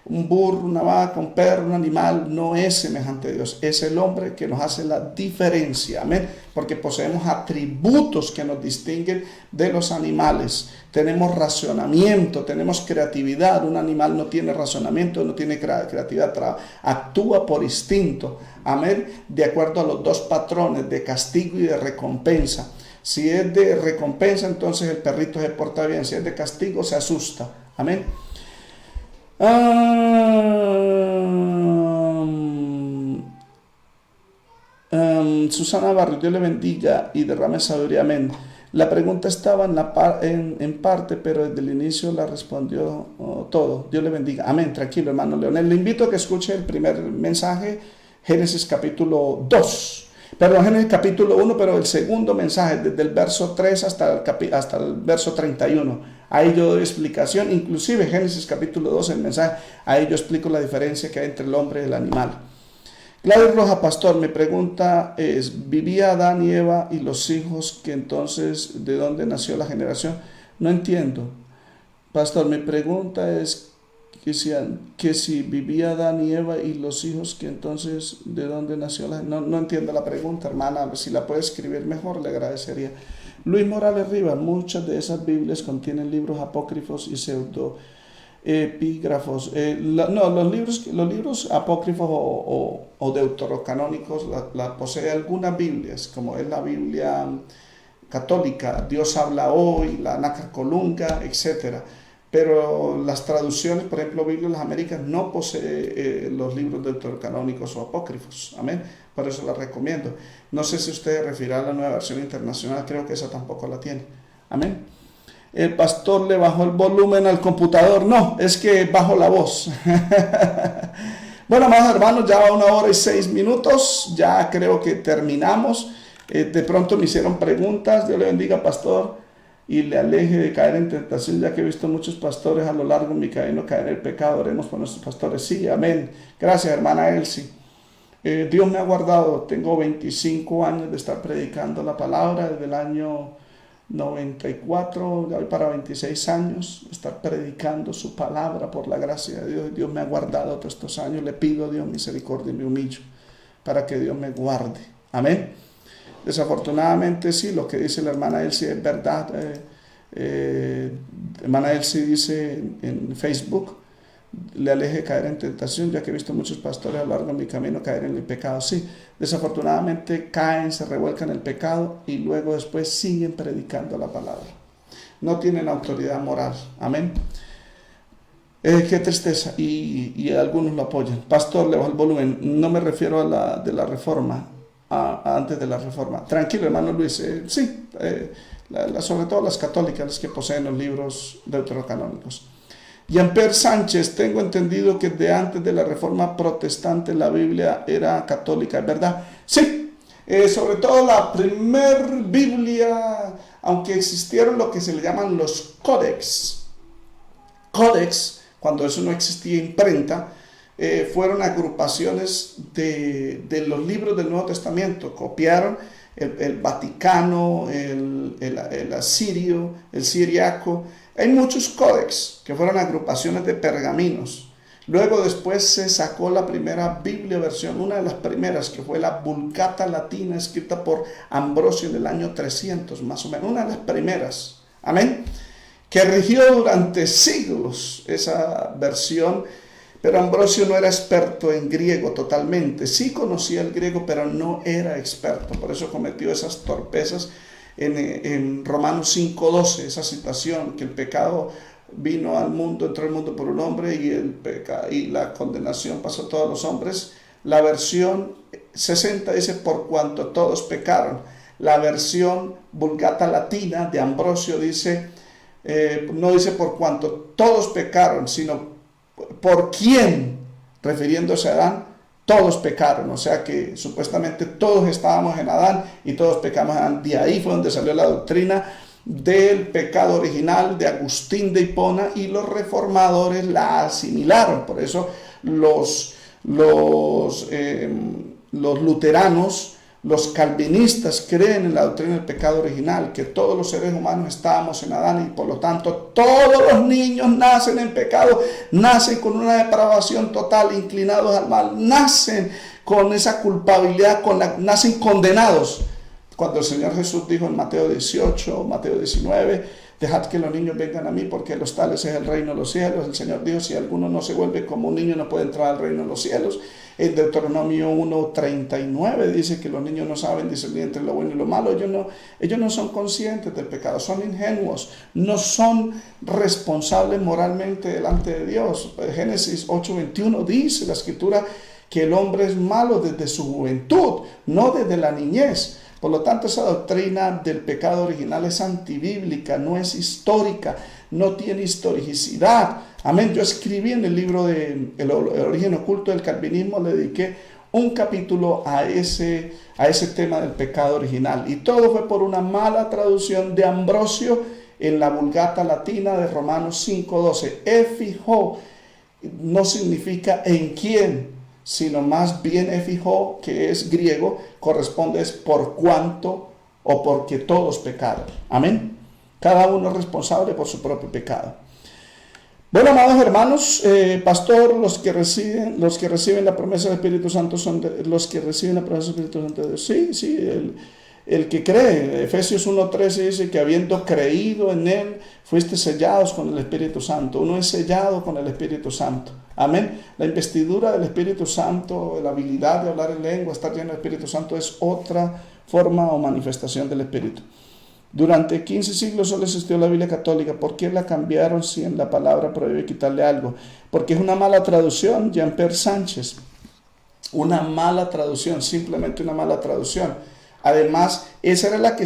Un burro, una vaca, un perro, un animal no es semejante a Dios. Es el hombre que nos hace la diferencia. Amén. Porque poseemos atributos que nos distinguen de los animales. Tenemos razonamiento, tenemos creatividad. Un animal no tiene razonamiento, no tiene creatividad. Actúa por instinto. Amén. De acuerdo a los dos patrones de castigo y de recompensa. Si es de recompensa, entonces el perrito se porta bien. Si es de castigo, se asusta. Amén. Susana Barrio, Dios le bendiga y derrame sabiduría, amén. La pregunta estaba en parte, pero desde el inicio la respondió todo. Dios le bendiga, amén. Tranquilo, hermano Leonel. Le invito a que escuche el primer mensaje, Génesis capítulo 2. Perdón, Génesis capítulo 1, pero el segundo mensaje, desde el verso 3 hasta el verso 31. Ahí yo doy explicación, inclusive Génesis capítulo 2, el mensaje, ahí yo explico la diferencia que hay entre el hombre y el animal. Gladys Roja, pastor, mi pregunta es, ¿vivía Adán y Eva y los hijos que entonces, de dónde nació la generación? No entiendo. Pastor, mi pregunta es que si vivía Adán y Eva y los hijos que entonces, ¿de dónde nació la generación? No entiendo la pregunta, hermana, si la puede escribir mejor, le agradecería. Luis Morales Rivas, muchas de esas Biblias contienen libros apócrifos y pseudoepígrafos. Los libros apócrifos o deuterocanónicos la posee algunas Biblias, como es la Biblia católica, Dios habla hoy, la Nácar Colunga, etc. Pero las traducciones, por ejemplo, Biblia de las Américas no posee los libros deuterocanónicos o apócrifos. Amén. Por eso la recomiendo. No sé si usted refiere a la nueva versión internacional, creo que esa tampoco la tiene. Amén. El pastor le bajó el volumen al computador. No, es que bajo la voz. Bueno, amados hermanos, ya va 1 hora y 6 minutos. Ya creo que terminamos. De pronto me hicieron preguntas. Dios le bendiga, pastor, y le aleje de caer en tentación, ya que he visto muchos pastores a lo largo de mi camino caer en el pecado. Oremos por nuestros pastores. Sí, amén. Gracias, hermana Elsie. Dios me ha guardado. Tengo 25 años de estar predicando la palabra, desde el año 94, ya voy para 26 años, de estar predicando su palabra por la gracia de Dios. Dios me ha guardado todos estos años. Le pido a Dios misericordia y me humillo para que Dios me guarde. Amén. Desafortunadamente sí, lo que dice la hermana Elsie es verdad. Hermana Elsie dice en Facebook, le aleje de caer en tentación, ya que he visto muchos pastores a lo largo de mi camino caer en el pecado. Sí, desafortunadamente caen, se revuelcan en el pecado y luego después siguen predicando la palabra. No tienen autoridad moral. Amén. Qué tristeza. Y algunos lo apoyan. Pastor, le bajo el volumen. No me refiero a la de la reforma, antes de la reforma. Tranquilo, hermano Luis. Sí, sobre todo las católicas, las que poseen los libros deuterocanónicos. Jean-Pierre Sánchez, tengo entendido que de antes de la reforma protestante la Biblia era católica, ¿es verdad? Sí, sobre todo la primer Biblia, aunque existieron lo que se le llaman los códex, cuando eso no existía imprenta, fueron agrupaciones de los libros del Nuevo Testamento. Copiaron el Vaticano, el asirio, el siriaco. Hay muchos códex que fueron agrupaciones de pergaminos. Luego después se sacó la primera Biblia versión, una de las primeras, que fue la Vulgata Latina, escrita por Ambrosio en el año 300 más o menos, una de las primeras. Amén. Que rigió durante siglos esa versión, pero Ambrosio no era experto en griego totalmente. Sí conocía el griego, pero no era experto. Por eso cometió esas torpezas en Romanos 5:12, esa situación, que el pecado vino al mundo, entró al mundo por un hombre y la condenación pasó a todos los hombres. La versión 60 dice, por cuanto todos pecaron. La versión Vulgata Latina de Ambrosio dice, no dice por cuanto todos pecaron, sino por quién, refiriéndose a Adán, todos pecaron, o sea que supuestamente todos estábamos en Adán y todos pecamos en Adán. De ahí fue donde salió la doctrina del pecado original de Agustín de Hipona, y los reformadores la asimilaron. Por eso los luteranos, los calvinistas creen en la doctrina del pecado original, que todos los seres humanos estábamos en Adán y por lo tanto todos los niños nacen en pecado, nacen con una depravación total, inclinados al mal, nacen con esa culpabilidad, nacen condenados. Cuando el Señor Jesús dijo en Mateo 18, Mateo 19, dejad que los niños vengan a mí, porque los tales es el reino de los cielos. El Señor dijo, si alguno no se vuelve como un niño, no puede entrar al reino de los cielos. En Deuteronomio 1:39 dice que los niños no saben discernir entre lo bueno y lo malo. Ellos no son conscientes del pecado, son ingenuos, no son responsables moralmente delante de Dios. Génesis 8:21 dice la Escritura que el hombre es malo desde su juventud, no desde la niñez. Por lo tanto, esa doctrina del pecado original es antibíblica, no es histórica, no tiene historicidad. Amén. Yo escribí en el libro de El origen oculto del calvinismo, le dediqué un capítulo a ese tema del pecado original. Y todo fue por una mala traducción de Ambrosio en la Vulgata Latina de Romanos 5:12. Efijó no significa en quién, sino más bien efijó, que es griego, corresponde es por cuanto o porque todos pecaron. Amén. Cada uno es responsable por su propio pecado. Bueno, amados hermanos, pastor, los que reciben la promesa del Espíritu Santo son los que reciben la promesa del Espíritu Santo de Dios. Sí, el que cree. Efesios 1:13 dice que habiendo creído en Él, fuiste sellados con el Espíritu Santo. Uno es sellado con el Espíritu Santo. Amén. La investidura del Espíritu Santo, la habilidad de hablar en lengua, estar lleno del Espíritu Santo, es otra forma o manifestación del Espíritu. Durante 15 siglos solo existió la Biblia católica. ¿Por qué la cambiaron si en la palabra prohíbe quitarle algo? Porque es una mala traducción, Jean-Pierre Sánchez. Una mala traducción, simplemente una mala traducción. Además, esa era la que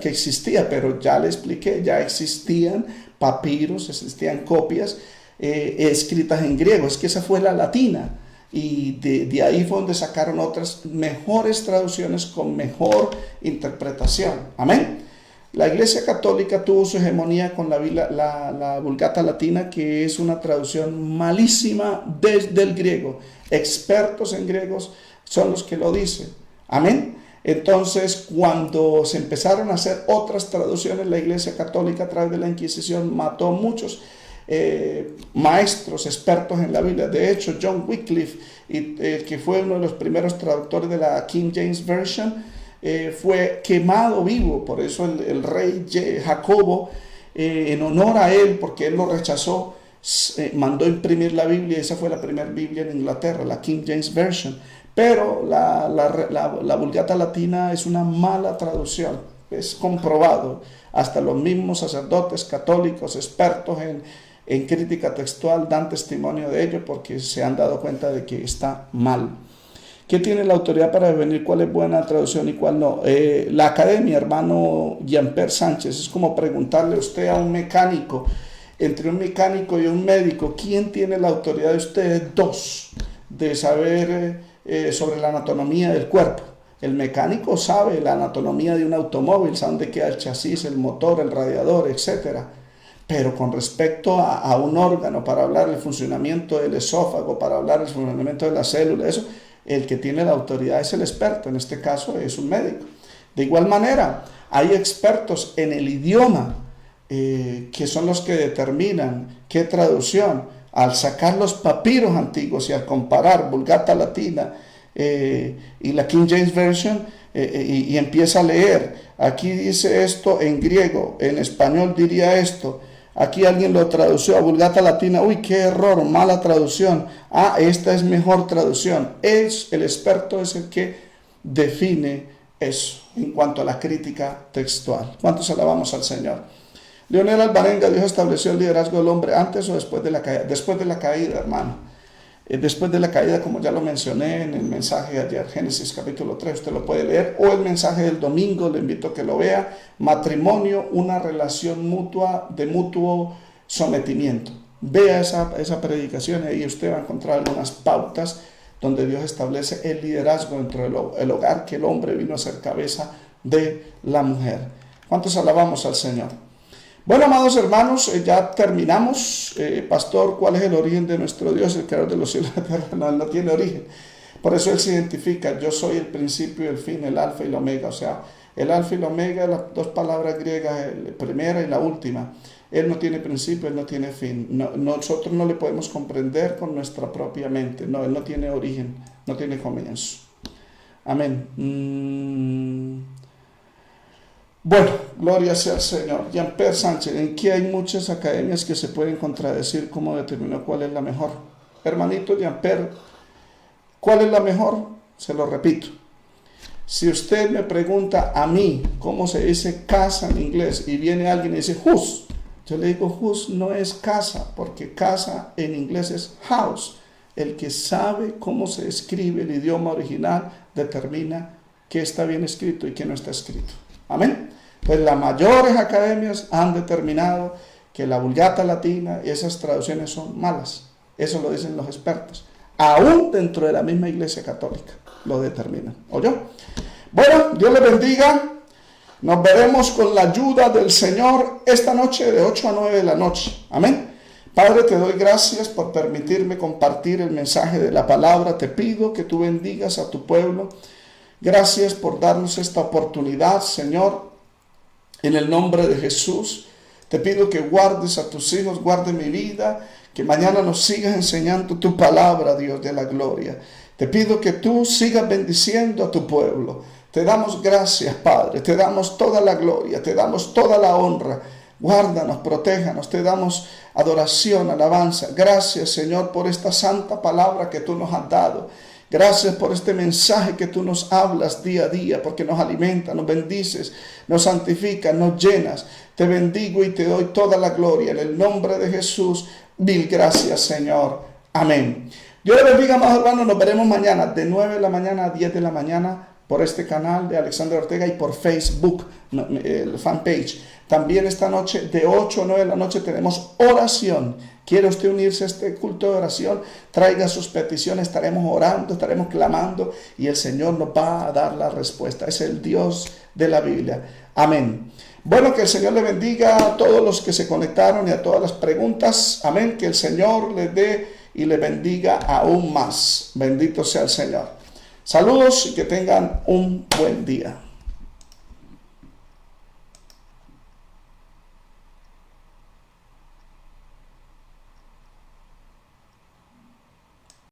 existía, pero ya le expliqué, ya existían papiros, existían copias escritas en griego. Es que esa fue la latina. Y de ahí fue donde sacaron otras mejores traducciones con mejor interpretación. Amén. La Iglesia Católica tuvo su hegemonía con la Vulgata Latina, que es una traducción malísima desde el griego. Expertos en griegos son los que lo dicen. Amén. Entonces, cuando se empezaron a hacer otras traducciones, la Iglesia Católica a través de la Inquisición mató muchos maestros expertos en la Biblia. De hecho, John Wycliffe, que fue uno de los primeros traductores de la King James Version, fue quemado vivo. Por eso el rey Jacobo, en honor a él, porque él lo rechazó, mandó imprimir la Biblia, y esa fue la primera Biblia en Inglaterra, la King James Version. Pero la Vulgata Latina es una mala traducción, es comprobado. Hasta los mismos sacerdotes católicos expertos en crítica textual dan testimonio de ello, porque se han dado cuenta de que está mal. ¿Qué tiene la autoridad para definir cuál es buena traducción y cuál no? La academia, hermano Jean-Pierre Sánchez. Es como preguntarle a usted a un mecánico, entre un mecánico y un médico, ¿quién tiene la autoridad de ustedes dos de saber sobre la anatomía del cuerpo? El mecánico sabe la anatomía de un automóvil, sabe dónde queda el chasis, el motor, el radiador, etc. Pero con respecto a un órgano, para hablar del funcionamiento del esófago, para hablar del funcionamiento de las células, eso, el que tiene la autoridad es el experto, en este caso es un médico. De igual manera, hay expertos en el idioma que son los que determinan qué traducción. Al sacar los papiros antiguos y al comparar Vulgata Latina y la King James Version, y empieza a leer, aquí dice esto en griego, en español diría esto, aquí alguien lo tradució a Vulgata Latina, uy, qué error, mala traducción, esta es mejor traducción. El experto es el que define eso en cuanto a la crítica textual. ¿Cuántos alabamos al Señor? Leonel Alvarenga, Dios estableció el liderazgo del hombre antes o después de la caída. Después de la caída, hermano. Después de la caída, como ya lo mencioné en el mensaje de ayer, Génesis capítulo 3, usted lo puede leer, o el mensaje del domingo, le invito a que lo vea. Matrimonio, una relación mutua, de mutuo sometimiento. Vea esa predicación y ahí usted va a encontrar algunas pautas donde Dios establece el liderazgo dentro del hogar, que el hombre vino a ser cabeza de la mujer. ¿Cuántos alabamos al Señor? Bueno, amados hermanos, ya terminamos. Pastor, ¿cuál es el origen de nuestro Dios, el creador de los cielos y la tierra? No, Él no tiene origen. Por eso Él se identifica: yo soy el principio y el fin, el alfa y la omega. O sea, el alfa y la omega, las dos palabras griegas, la primera y la última. Él no tiene principio, Él no tiene fin. Nosotros no le podemos comprender con nuestra propia mente. No, Él no tiene origen, no tiene comienzo. Amén. Bueno, gloria sea al Señor. Jean-Pierre Sánchez: en que hay muchas academias que se pueden contradecir. ¿Cómo determinó cuál es la mejor? Hermanito Jean-Pierre, ¿cuál es la mejor? Se lo repito. Si usted me pregunta a mí cómo se dice casa en inglés y viene alguien y dice house, yo le digo house no es casa, porque casa en inglés es house. El que sabe cómo se escribe el idioma original determina qué está bien escrito y qué no está escrito. Amén. Pues las mayores academias han determinado que la Vulgata Latina y esas traducciones son malas. Eso lo dicen los expertos. Aún dentro de la misma Iglesia Católica lo determinan. ¿Oyó? Bueno, Dios le bendiga. Nos veremos con la ayuda del Señor esta noche de 8 a 9 de la noche. Amén. Padre, te doy gracias por permitirme compartir el mensaje de la palabra. Te pido que tú bendigas a tu pueblo. Gracias por darnos esta oportunidad, Señor. En el nombre de Jesús, te pido que guardes a tus hijos, guarde mi vida, que mañana nos sigas enseñando tu palabra, Dios de la gloria. Te pido que tú sigas bendiciendo a tu pueblo. Te damos gracias, Padre, te damos toda la gloria, te damos toda la honra. Guárdanos, protéjanos, te damos adoración, alabanza. Gracias, Señor, por esta santa palabra que tú nos has dado. Gracias por este mensaje que tú nos hablas día a día, porque nos alimenta, nos bendices, nos santificas, nos llenas. Te bendigo y te doy toda la gloria. En el nombre de Jesús, mil gracias, Señor. Amén. Dios le bendiga, amados hermanos. Nos veremos mañana de 9 de la mañana a 10 de la mañana por este canal de Alexander Ortega y por Facebook, el fanpage. También esta noche de 8 a 9 de la noche tenemos oración. ¿Quiere usted unirse a este culto de oración? Traiga sus peticiones, estaremos orando, estaremos clamando y el Señor nos va a dar la respuesta. Es el Dios de la Biblia. Amén. Bueno, que el Señor le bendiga a todos los que se conectaron y a todas las preguntas. Amén. Que el Señor les dé y le bendiga aún más. Bendito sea el Señor. Saludos y que tengan un buen día.